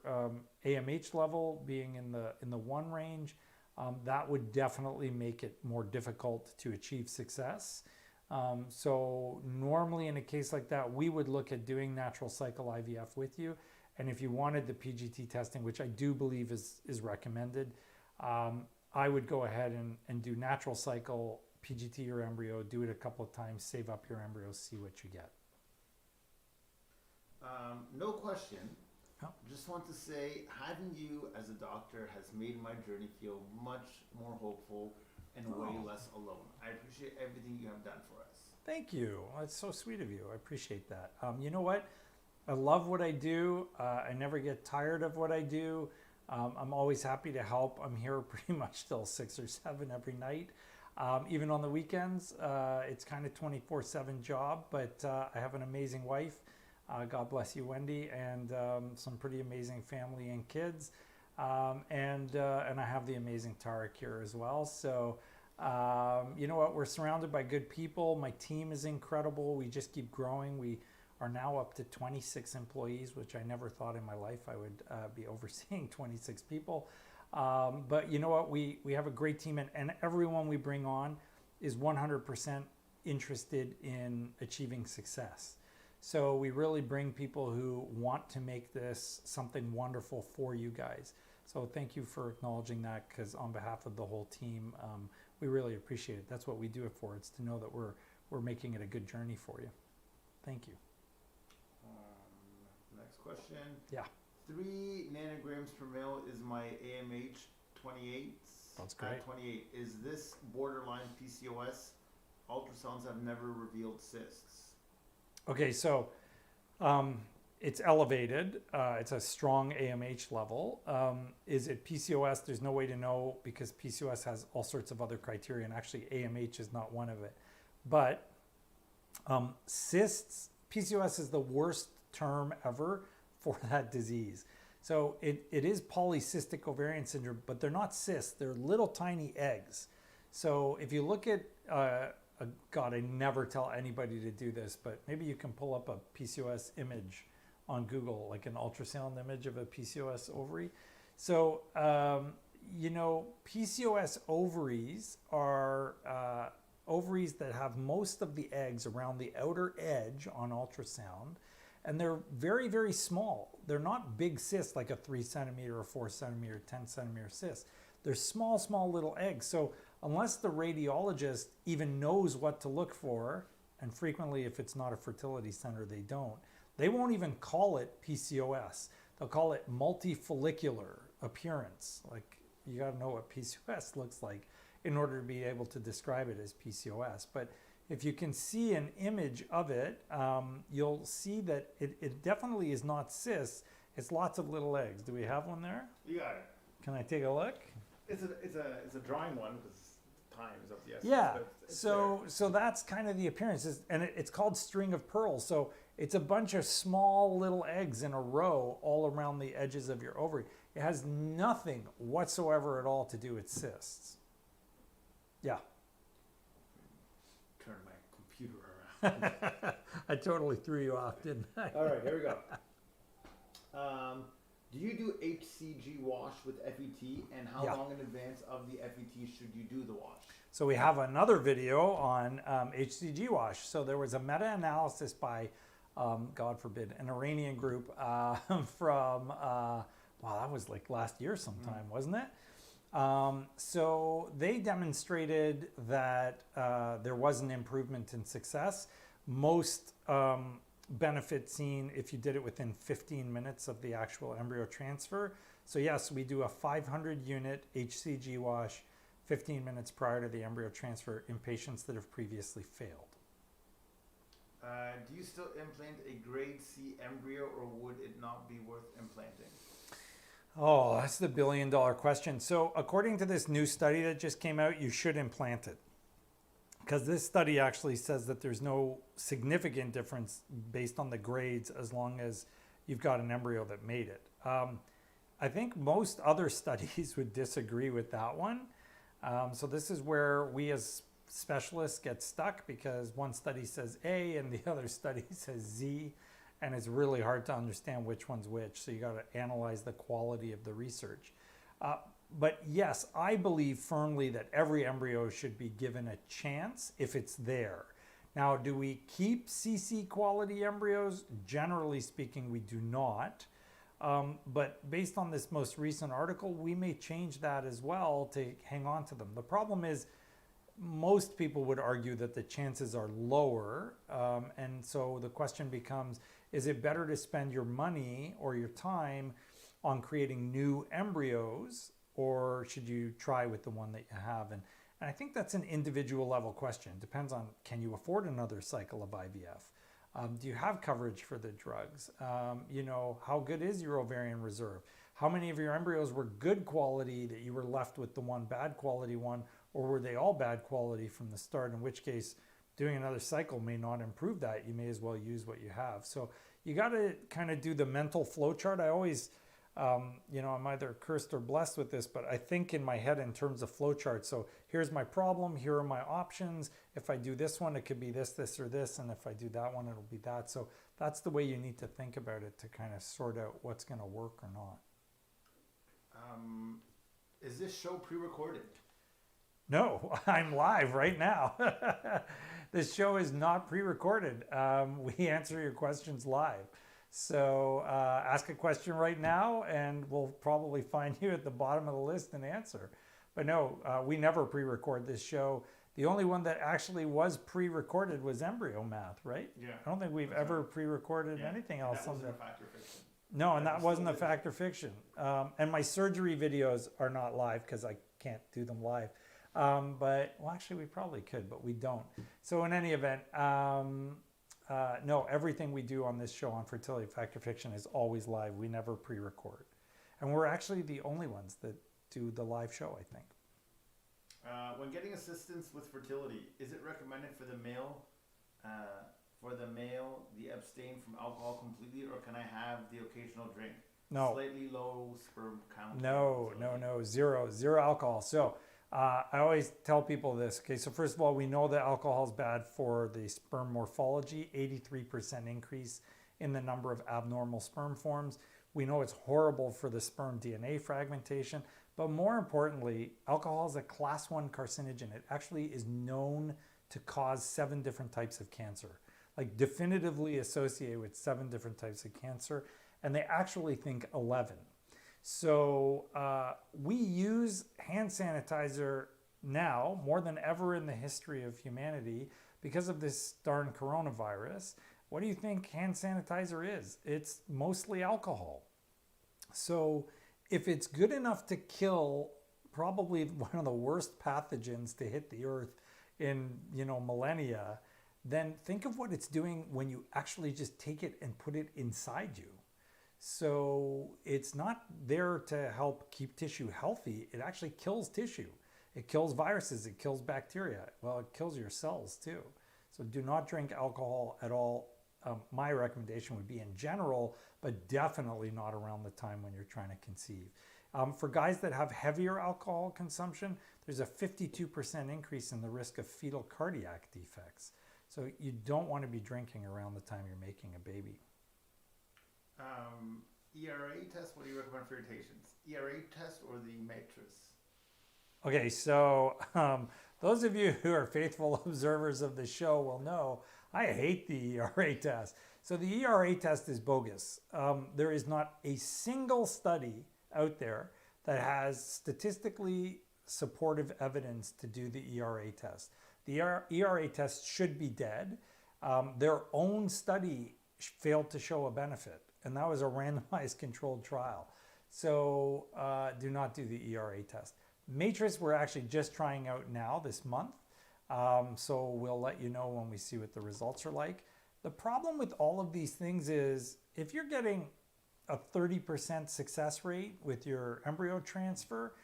Speaker 1: AMH level being in the 1 range, that would definitely make it more difficult to achieve success. So normally in a case like that, we would look at doing natural cycle IVF with you. And if you wanted the PGT testing, which I do believe is recommended, I would go ahead and do natural cycle, PGT your embryo, do it a couple of times, save up your embryos, see what you get.
Speaker 2: No question.
Speaker 1: Oh.
Speaker 2: Just want to say, having you as a doctor has made my journey feel much more hopeful and way less alone. I appreciate everything you have done for us.
Speaker 1: Thank you. That's so sweet of you. I appreciate that. You know what? I love what I do. I never get tired of what I do. I'm always happy to help. I'm here pretty much till 6 or 7 every night. Even on the weekends, it's kind of 24/7 job, but I have an amazing wife. God bless you, Wendy, and some pretty amazing family and kids. And I have the amazing Tarek here as well. So, you know what? We're surrounded by good people. My team is incredible. We just keep growing. We are now up to 26 employees, which I never thought in my life I would be overseeing 26 people. But you know what? We have a great team, and everyone we bring on is 100% interested in achieving success. So we really bring people who want to make this something wonderful for you guys. So thank you for acknowledging that, because on behalf of the whole team, we really appreciate it. That's what we do it for. It's to know that we're making it a good journey for you. Thank you.
Speaker 2: Next question.
Speaker 1: Yeah.
Speaker 2: 3 nanograms per mil is my AMH 28.
Speaker 1: That's great.
Speaker 2: At 28. Is this borderline PCOS? Ultrasounds have never revealed cysts.
Speaker 1: Okay, so it's elevated. It's a strong AMH level. Is it PCOS? There's no way to know, because PCOS has all sorts of other criteria, and actually AMH is not one of it. But cysts, PCOS is the worst term ever for that disease. So it is polycystic ovarian syndrome, but they're not cysts. They're little tiny eggs. So if you look at God, I never tell anybody to do this, but maybe you can pull up a PCOS image on Google, like an ultrasound image of a PCOS ovary. So, PCOS ovaries are ovaries that have most of the eggs around the outer edge on ultrasound, and they're very, very small. They're not big cysts like a 3 centimeter or 4 centimeter, 10 centimeter cyst. They're small, small little eggs. So unless the radiologist even knows what to look for, and frequently if it's not a fertility center, they won't even call it PCOS. They'll call it multifollicular appearance. Like, you got to know what PCOS looks like in order to be able to describe it as PCOS. But if you can see an image of it, you'll see that it definitely is not cysts. It's lots of little eggs. Do we have one there?
Speaker 2: You got it.
Speaker 1: Can I take a look?
Speaker 2: It's a drawing one because time is of the essence.
Speaker 1: Yeah.
Speaker 2: But it's
Speaker 1: So that's kind of the appearance, and it's called string of pearls. So it's a bunch of small little eggs in a row all around the edges of your ovary. It has nothing whatsoever at all to do with cysts. Yeah.
Speaker 2: Turn my computer around.
Speaker 1: I totally threw you off, didn't I?
Speaker 2: All right, here we go. Do you do HCG wash with FET, and how
Speaker 1: Yeah.
Speaker 2: long in advance of the FET should you do the wash?
Speaker 1: So we have another video on HCG wash. So there was a meta-analysis by, God forbid, an Iranian group from, wow, that was like last year sometime, wasn't it? So they demonstrated that there was an improvement in success. Most benefit seen if you did it within 15 minutes of the actual embryo transfer. So yes, we do a 500 unit HCG wash 15 minutes prior to the embryo transfer in patients that have previously failed.
Speaker 2: Do you still implant a grade C embryo, or would it not be worth implanting?
Speaker 1: Oh, that's the $1 billion question. So according to this new study that just came out, you should implant it. Because this study actually says that there's no significant difference based on the grades as long as you've got an embryo that made it. I think most other studies would disagree with that one. So this is where we as specialists get stuck, because one study says A and the other study says Z, and it's really hard to understand which one's which. So you got to analyze the quality of the research. But yes, I believe firmly that every embryo should be given a chance if it's there. Now, do we keep CC quality embryos? Generally speaking, we do not. But based on this most recent article, we may change that as well to hang on to them. The problem is most people would argue that the chances are lower. And so the question becomes, is it better to spend your money or your time on creating new embryos, or should you try with the one that you have? And I think that's an individual level question. It depends on, can you afford another cycle of IVF? Do you have coverage for the drugs? You know, how good is your ovarian reserve? How many of your embryos were good quality that you were left with the one bad quality one, or were they all bad quality from the start? In which case, doing another cycle may not improve that. You may as well use what you have. So you got to kind of do the mental flow chart. I always, you know, I'm either cursed or blessed with this, but I think in my head in terms of flow charts. So here's my problem, here are my options. If I do this one, it could be this, this, or this. And if I do that one, it'll be that. So that's the way you need to think about it to kind of sort out what's going to work or not.
Speaker 2: Is this show pre-recorded?
Speaker 1: No, I'm live right now. This show is not pre-recorded. We answer your questions live. So ask a question right now and we'll probably find you at the bottom of the list and answer. But no, we never pre-record this show. The only one that actually was pre-recorded was Embryo Math, right?
Speaker 2: Yeah.
Speaker 1: I don't think we've ever pre-recorded anything else.
Speaker 2: That wasn't a fact or fiction.
Speaker 1: No, and that wasn't a fact or fiction. And my surgery videos are not live because I can't do them live. But, well, actually, we probably could, but we don't. So in any event, no, everything we do on this show on Fertility Fact or Fiction is always live. We never pre-record. And we're actually the only ones that do the live show, I think.
Speaker 2: When getting assistance with fertility, is it recommended for the male, the abstain from alcohol completely, or can I have the occasional drink?
Speaker 1: No.
Speaker 2: Slightly low sperm count.
Speaker 1: No, zero alcohol. So I always tell people this. Okay, so first of all, we know that alcohol is bad for the sperm morphology, 83% increase in the number of abnormal sperm forms. We know it's horrible for the sperm DNA fragmentation, but more importantly, alcohol is a class 1 carcinogen. It actually is known to cause 7 different types of cancer, like definitively associated with 7 different types of cancer, and they actually think 11. So we use hand sanitizer now more than ever in the history of humanity because of this darn coronavirus. What do you think hand sanitizer is? It's mostly alcohol. So if it's good enough to kill probably one of the worst pathogens to hit the earth in, millennia, then think of what it's doing when you actually just take it and put it inside you. So it's not there to help keep tissue healthy. It actually kills tissue. It kills viruses. It kills bacteria. Well, it kills your cells too. So do not drink alcohol at all. My recommendation would be in general, but definitely not around the time when you're trying to conceive. For guys that have heavier alcohol consumption, there's a 52% increase in the risk of fetal cardiac defects. So you don't want to be drinking around the time you're making a baby.
Speaker 2: ERA test, what do you recommend for your patients? ERA test or the matrix?
Speaker 1: Okay, so those of you who are faithful observers of the show will know I hate the ERA test. So the ERA test is bogus. There is not a single study out there that has statistically supportive evidence to do the ERA test. The ERA test should be dead. Their own study failed to show a benefit, and that was a randomized controlled trial. So do not do the ERA test. Matrix we're actually just trying out now this month. So we'll let you know when we see what the results are like. The problem with all of these things is if you're getting a 30% success rate with your embryo transfer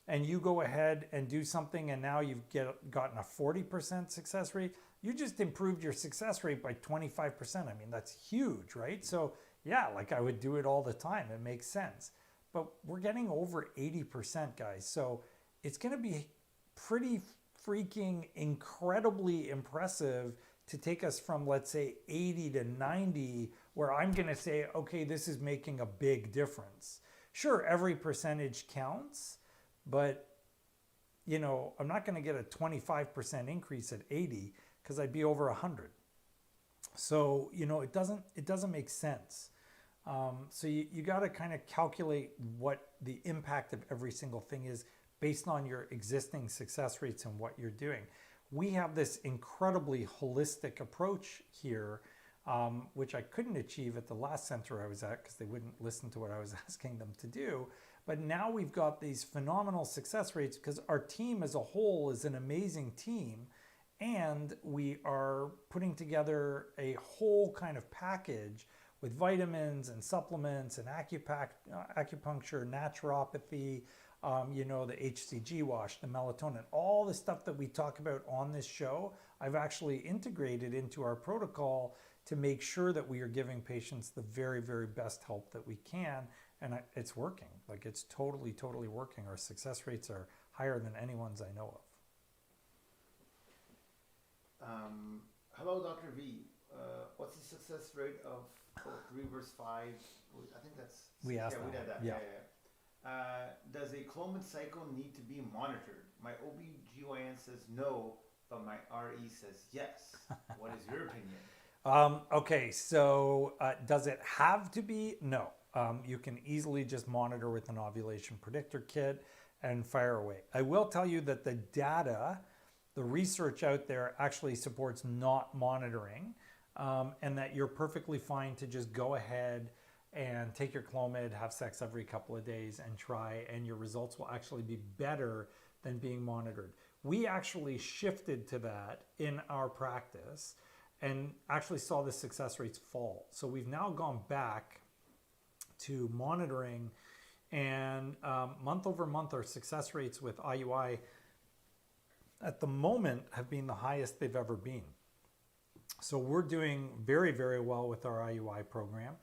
Speaker 1: and you go ahead and do something and now you've gotten a 40% success rate, you just improved your success rate by 25%. I mean, that's huge, right? So yeah, like I would do it all the time. It makes sense. But we're getting over 80%, guys. So it's going to be pretty freaking incredibly impressive to take us from, let's say, 80 to 90, where I'm going to say, okay, this is making a big difference. Sure, every percentage counts, but I'm not going to get a 25% increase at 80 because I'd be over 100. So, it doesn't make sense. So you got to kind of calculate what the impact of every single thing is based on your existing success rates and what you're doing. We have this incredibly holistic approach here, which I couldn't achieve at the last center I was at because they wouldn't listen to what I was asking them to do. But now we've got these phenomenal success rates because our team as a whole is an amazing team. And we are putting together a whole kind of package with vitamins and supplements and acupuncture, naturopathy, the HCG wash, the melatonin, all the stuff that we talk about on this show, I've actually integrated into our protocol to make sure that we are giving patients the very, very best help that we can. And it's working. Like it's totally, totally working. Our success rates are higher than anyone's I know of.
Speaker 2: Hello, Dr. V. What's the success rate of 3 versus 5? I think that's...
Speaker 1: We asked
Speaker 2: that.
Speaker 1: We
Speaker 2: did that.
Speaker 1: Yeah.
Speaker 2: Does a Clomid cycle need to be monitored? My OBGYN says no, but my RE says yes. What is your opinion?
Speaker 1: Okay, so does it have to be? No. You can easily just monitor with an ovulation predictor kit and fire away. I will tell you that the data, the research out there actually supports not monitoring, and that you're perfectly fine to just go ahead and take your Clomid, have sex every couple of days and try, and your results will actually be better than being monitored. We actually shifted to that in our practice and actually saw the success rates fall. So we've now gone back to monitoring, and month over month our success rates with IUI at the moment have been the highest they've ever been. So we're doing very, very well with our IUI program.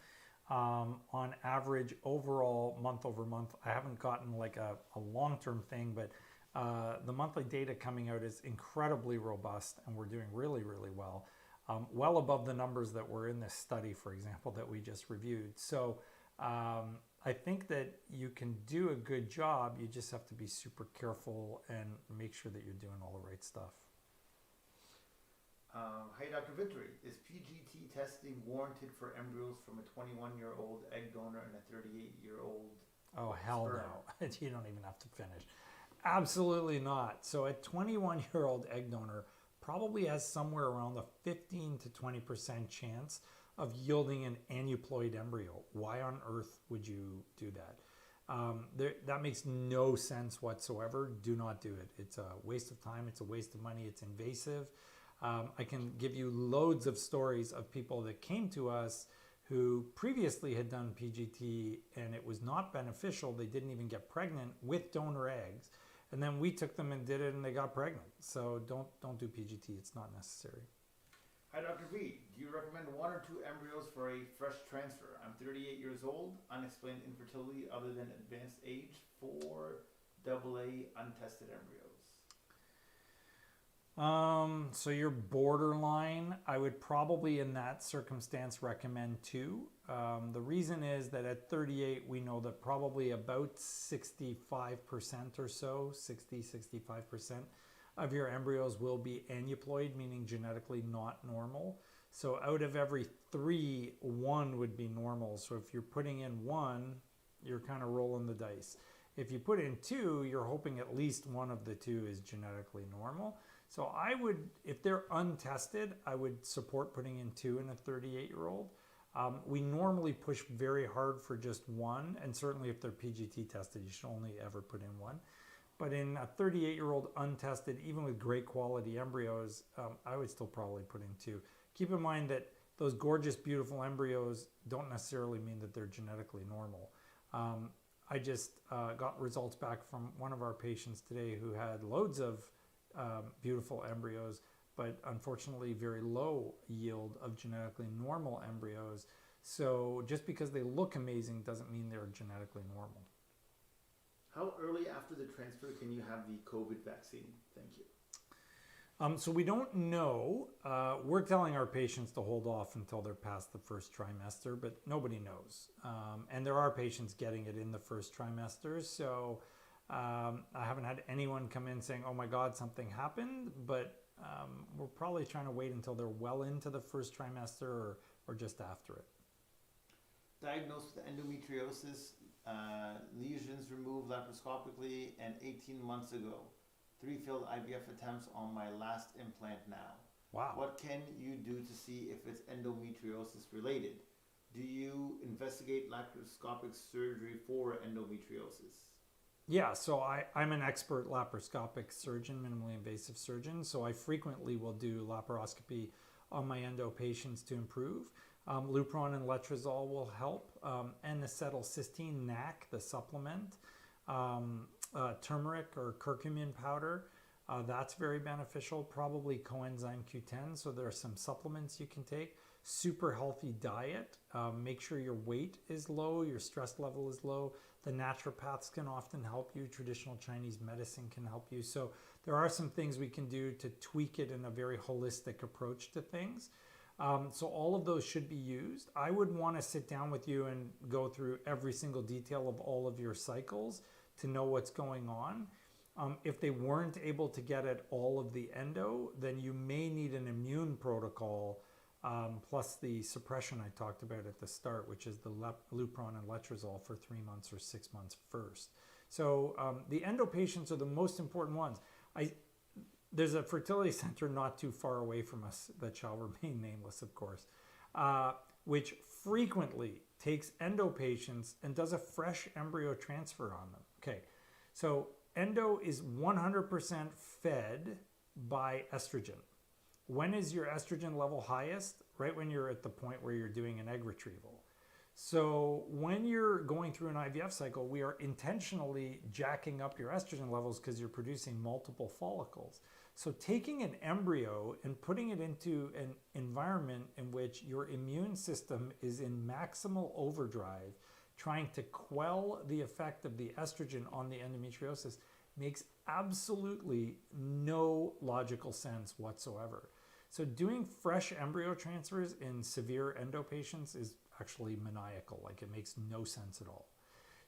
Speaker 1: On average, overall, month over month, I haven't gotten like a long-term thing, but the monthly data coming out is incredibly robust, and we're doing really, really well. Well above the numbers that were in this study, for example, that we just reviewed. So I think that you can do a good job. You just have to be super careful and make sure that you're doing all the right stuff.
Speaker 2: Hi, Dr. Victory. Is PGT testing warranted for embryos from a 21-year-old egg donor and a 38-year-old
Speaker 1: Oh, hell
Speaker 2: sperm?
Speaker 1: no. You don't even have to finish. Absolutely not. So a 21-year-old egg donor probably has somewhere around the 15 to 20% chance of yielding an aneuploid embryo. Why on earth would you do that? That makes no sense whatsoever. Do not do it. It's a waste of time. It's a waste of money. It's invasive. I can give you loads of stories of people that came to us who previously had done PGT and it was not beneficial. They didn't even get pregnant with donor eggs. And then we took them and did it and they got pregnant. So don't do PGT. It's not necessary.
Speaker 2: Hi, Dr. V. Do you recommend 1 or 2 embryos for a fresh transfer? I'm 38 years old, unexplained infertility other than advanced age, 4 AA untested embryos.
Speaker 1: So you're borderline. I would probably in that circumstance recommend 2. The reason is that at 38, we know that probably about 65% or so, 65% of your embryos will be aneuploid, meaning genetically not normal. So out of every 3, 1 would be normal. So if you're putting in 1, you're kind of rolling the dice. If you put in 2, you're hoping at least 1 of the 2 is genetically normal. So I would, if they're untested, I would support putting in 2 in a 38-year-old. We normally push very hard for just 1, and certainly if they're PGT tested, you should only ever put in 1. But in a 38-year-old untested, even with great quality embryos, I would still probably put in 2. Keep in mind that those gorgeous, beautiful embryos don't necessarily mean that they're genetically normal. I just got results back from one of our patients today who had loads of beautiful embryos, but unfortunately very low yield of genetically normal embryos. So just because they look amazing doesn't mean they're genetically normal.
Speaker 2: How early after the transfer can you have the COVID vaccine? Thank you.
Speaker 1: So we don't know. We're telling our patients to hold off until they're past the first trimester, but nobody knows. And there are patients getting it in the first trimester. So I haven't had anyone come in saying, oh my God, something happened, but we're probably trying to wait until they're well into the first trimester or just after it.
Speaker 2: Diagnosed with endometriosis, lesions removed laparoscopically and 18 months ago. 3 failed IVF attempts on my last implant now.
Speaker 1: Wow.
Speaker 2: What can you do to see if it's endometriosis related? Do you investigate laparoscopic surgery for endometriosis?
Speaker 1: Yeah, so I'm an expert laparoscopic surgeon, minimally invasive surgeon, so I frequently will do laparoscopy on my endo patients to improve. Lupron and letrozole will help. N-acetylcysteine, NAC, the supplement. Turmeric or curcumin powder, that's very beneficial. Probably coenzyme Q10, so there are some supplements you can take. Super healthy diet. Make sure your weight is low, your stress level is low. The naturopaths can often help you. Traditional Chinese medicine can help you. So there are some things we can do to tweak it in a very holistic approach to things. So all of those should be used. I would want to sit down with you and go through every single detail of all of your cycles to know what's going on. If they weren't able to get at all of the endo, then you may need an immune protocol plus the suppression I talked about at the start, which is the Lupron and letrozole for 3 months or 6 months first. So the endo patients are the most important ones. There's a fertility center not too far away from us that shall remain nameless, of course, which frequently takes endo patients and does a fresh embryo transfer on them. Okay, so endo is 100% fed by estrogen. When is your estrogen level highest? Right when you're at the point where you're doing an egg retrieval. So when you're going through an IVF cycle, we are intentionally jacking up your estrogen levels because you're producing multiple follicles. So taking an embryo and putting it into an environment in which your immune system is in maximal overdrive, trying to quell the effect of the estrogen on the endometriosis makes absolutely no logical sense whatsoever. So doing fresh embryo transfers in severe endo patients is actually maniacal. Like, it makes no sense at all.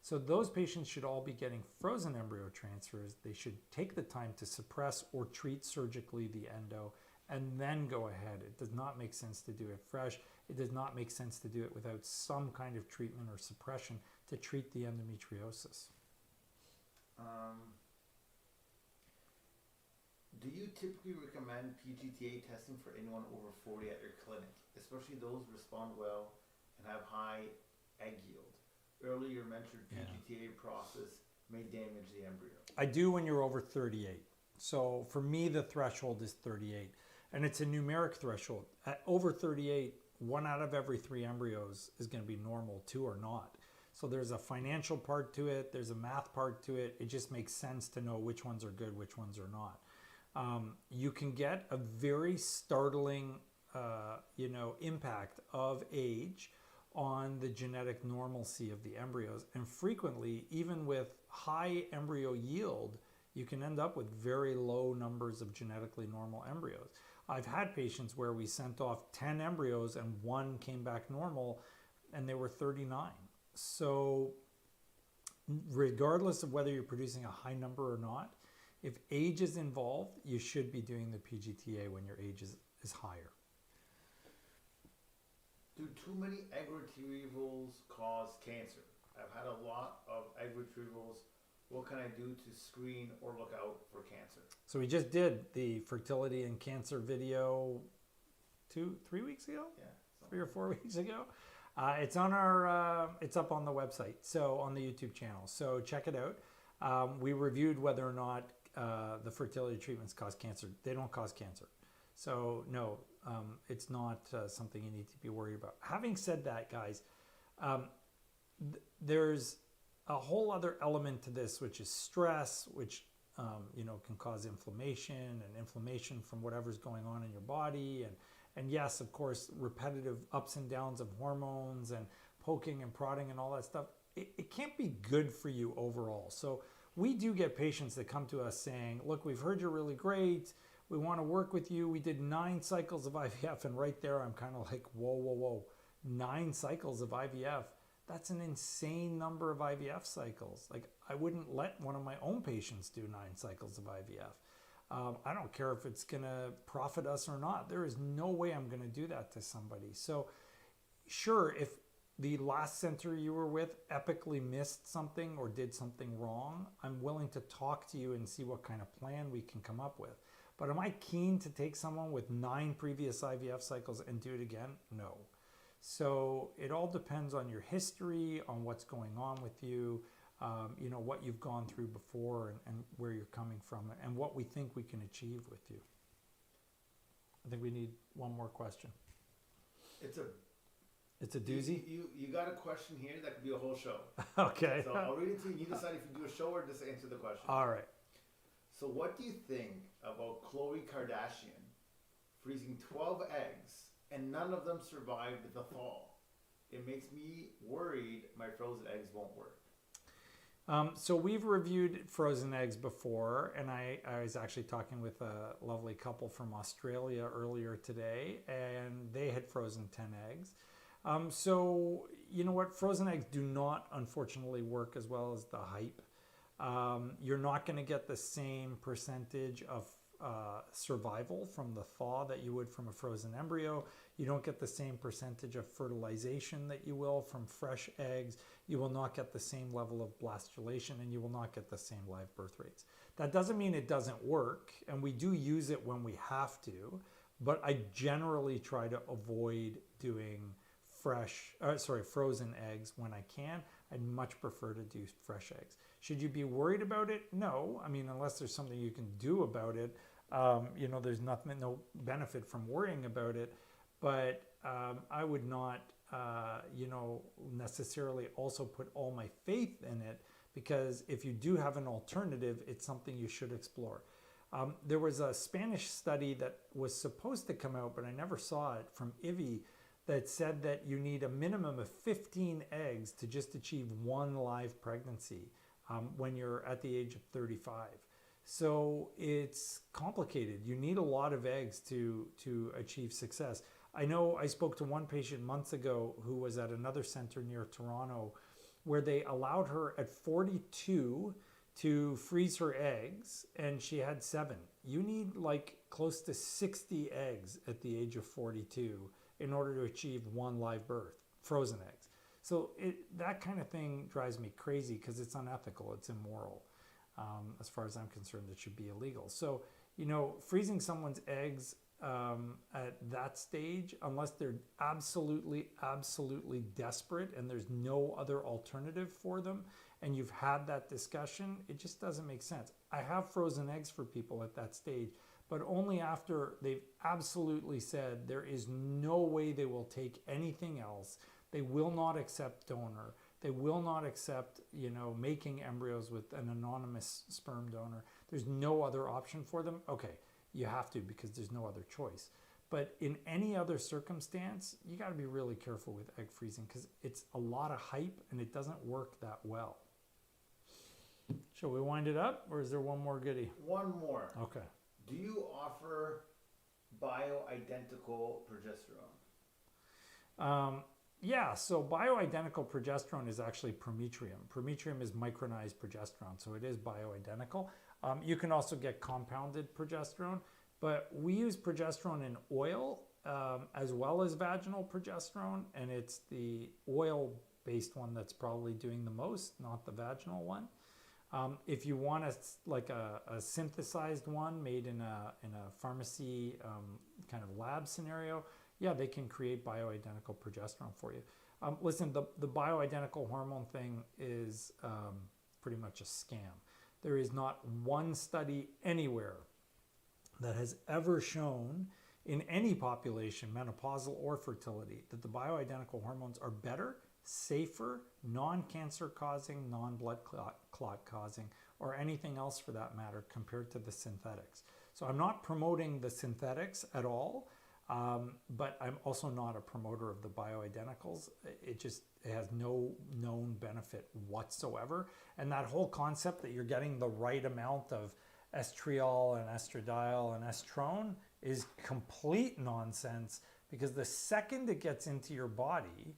Speaker 1: So those patients should all be getting frozen embryo transfers. They should take the time to suppress or treat surgically the endo and then go ahead. It does not make sense to do it fresh. It does not make sense to do it without some kind of treatment or suppression to treat the endometriosis.
Speaker 2: Do you typically recommend PGTA testing for anyone over 40 at your clinic, especially those who respond well and have high egg yield? Earlier mentioned PGTA process may damage the embryo.
Speaker 1: I do when you're over 38. So for me, the threshold is 38, and it's a numeric threshold. At over 38, 1 out of every 3 embryos is going to be normal, 2 are not. So there's a financial part to it, there's a math part to it. It just makes sense to know which ones are good, which ones are not. You can get a very startling, impact of age on the genetic normalcy of the embryos. And frequently, even with high embryo yield, you can end up with very low numbers of genetically normal embryos. I've had patients where we sent off 10 embryos and 1 came back normal and they were 39. So regardless of whether you're producing a high number or not, if age is involved, you should be doing the PGTA when your age is higher.
Speaker 2: Do too many egg retrievals cause cancer? I've had a lot of egg retrievals. What can I do to screen or look out for cancer?
Speaker 1: So we just did the fertility and cancer video 3 weeks ago?
Speaker 2: Yeah.
Speaker 1: 3 or 4 weeks ago. It's on our, it's up on the website, so on the YouTube channel. So check it out. We reviewed whether or not the fertility treatments cause cancer. They don't cause cancer. So no, it's not something you need to be worried about. Having said that, guys, there's a whole other element to this, which is stress, which can cause inflammation, and inflammation from whatever's going on in your body, and yes, of course, repetitive ups and downs of hormones and poking and prodding and all that stuff. It can't be good for you overall. So we do get patients that come to us saying, look, we've heard you're really great. We want to work with you. We did 9 cycles of IVF. And right there, I'm kind of like, whoa. 9 cycles of IVF. That's an insane number of IVF cycles. Like, I wouldn't let one of my own patients do 9 cycles of IVF. I don't care if it's going to profit us or not. There is no way I'm going to do that to somebody. So sure, if the last center you were with epically missed something or did something wrong, I'm willing to talk to you and see what kind of plan we can come up with. But am I keen to take someone with 9 previous IVF cycles and do it again? No. So it all depends on your history, on what's going on with you, what you've gone through before, and where you're coming from, and what we think we can achieve with you. I think we need one more question. It's a doozy?
Speaker 2: You got a question here that could be a whole show.
Speaker 1: Okay.
Speaker 2: So I'll read it to you. You decide if you do a show or just answer the question.
Speaker 1: All right.
Speaker 2: So what do you think about Khloe Kardashian freezing 12 eggs and none of them survived the thaw? It makes me worried my frozen eggs won't work.
Speaker 1: So we've reviewed frozen eggs before, and I was actually talking with a lovely couple from Australia earlier today, and they had frozen 10 eggs. So you know what? Frozen eggs do not, unfortunately, work as well as the hype. You're not going to get the same percentage of survival from the thaw that you would from a frozen embryo. You don't get the same percentage of fertilization that you will from fresh eggs. You will not get the same level of blastulation, and you will not get the same live birth rates. That doesn't mean it doesn't work, and we do use it when we have to, but I generally try to avoid doing frozen eggs when I can. I'd much prefer to do fresh eggs. Should you be worried about it? No. I mean, unless there's something you can do about it, there's no benefit from worrying about it. But I would not, necessarily also put all my faith in it, because if you do have an alternative, it's something you should explore. There was a Spanish study that was supposed to come out, but I never saw it, from IVI, that said that you need a minimum of 15 eggs to just achieve 1 live pregnancy when you're at the age of 35. So it's complicated. You need a lot of eggs to achieve success. I know I spoke to one patient months ago who was at another center near Toronto, where they allowed her at 42 to freeze her eggs, and she had 7. You need like close to 60 eggs at the age of 42 in order to achieve 1 live birth, frozen eggs. So that kind of thing drives me crazy because it's unethical, it's immoral. As far as I'm concerned, it should be illegal. So, freezing someone's eggs at that stage, unless they're absolutely desperate and there's no other alternative for them, and you've had that discussion, it just doesn't make sense. I have frozen eggs for people at that stage, but only after they've absolutely said there is no way they will take anything else. They will not accept donor. They will not accept, making embryos with an anonymous sperm donor. There's no other option for them. Okay, you have to because there's no other choice. But in any other circumstance, you got to be really careful with egg freezing because it's a lot of hype and it doesn't work that well. Shall we wind it up, or is there one more goodie?
Speaker 2: One more.
Speaker 1: Okay.
Speaker 2: Do you offer bioidentical progesterone?
Speaker 1: Yeah, so bioidentical progesterone is actually prometrium. Prometrium is micronized progesterone, so it is bioidentical. You can also get compounded progesterone, but we use progesterone in oil as well as vaginal progesterone, and it's the oil-based one that's probably doing the most, not the vaginal one. If you want a synthesized one made in a pharmacy kind of lab scenario, yeah, they can create bioidentical progesterone for you. Listen, the bioidentical hormone thing is pretty much a scam. There is not one study anywhere that has ever shown in any population, menopausal or fertility, that the bioidentical hormones are better, safer, non-cancer causing, non-blood clot causing, or anything else for that matter compared to the synthetics. So I'm not promoting the synthetics at all. But I'm also not a promoter of the bioidenticals. It has no known benefit whatsoever. And that whole concept that you're getting the right amount of estriol and estradiol and estrone is complete nonsense, because the second it gets into your body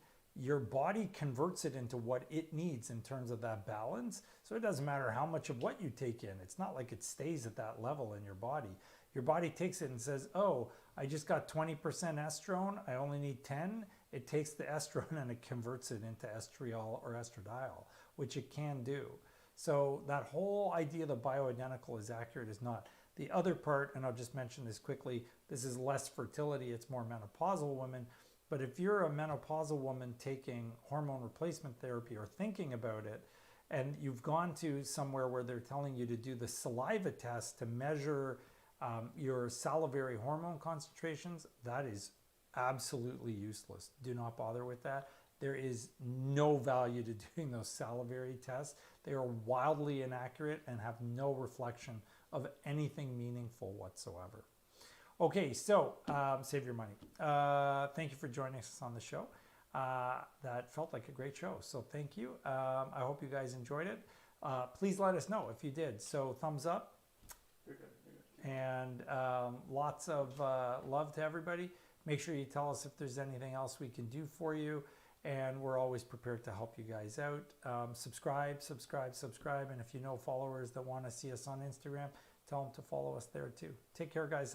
Speaker 1: converts it into what it needs in terms of that balance. So it doesn't matter how much of what you take in. It's not like it stays at that level in your body. Your body takes it and says, oh, I just got 20% estrone, I only need 10. It takes the estrone and it converts it into estriol or estradiol, which it can do. So that whole idea that bioidentical is accurate is not. The other part, and I'll just mention this quickly, this is less fertility, it's more menopausal women. But if you're a menopausal woman taking hormone replacement therapy or thinking about it, and you've gone to somewhere where they're telling you to do the saliva test to measure your salivary hormone concentrations, that is absolutely useless. Do not bother with that. There is no value to doing those salivary tests. They are wildly inaccurate and have no reflection of anything meaningful whatsoever. Okay, so save your money. Thank you for joining us on the show. That felt like a great show, so thank you. I hope you guys enjoyed it. Please let us know if you did. So thumbs up.
Speaker 2: You're good.
Speaker 1: And lots of love to everybody. Make sure you tell us if there's anything else we can do for you, and we're always prepared to help you guys out. Subscribe, and if you know followers that want to see us on Instagram, tell them to follow us there too. Take care, guys.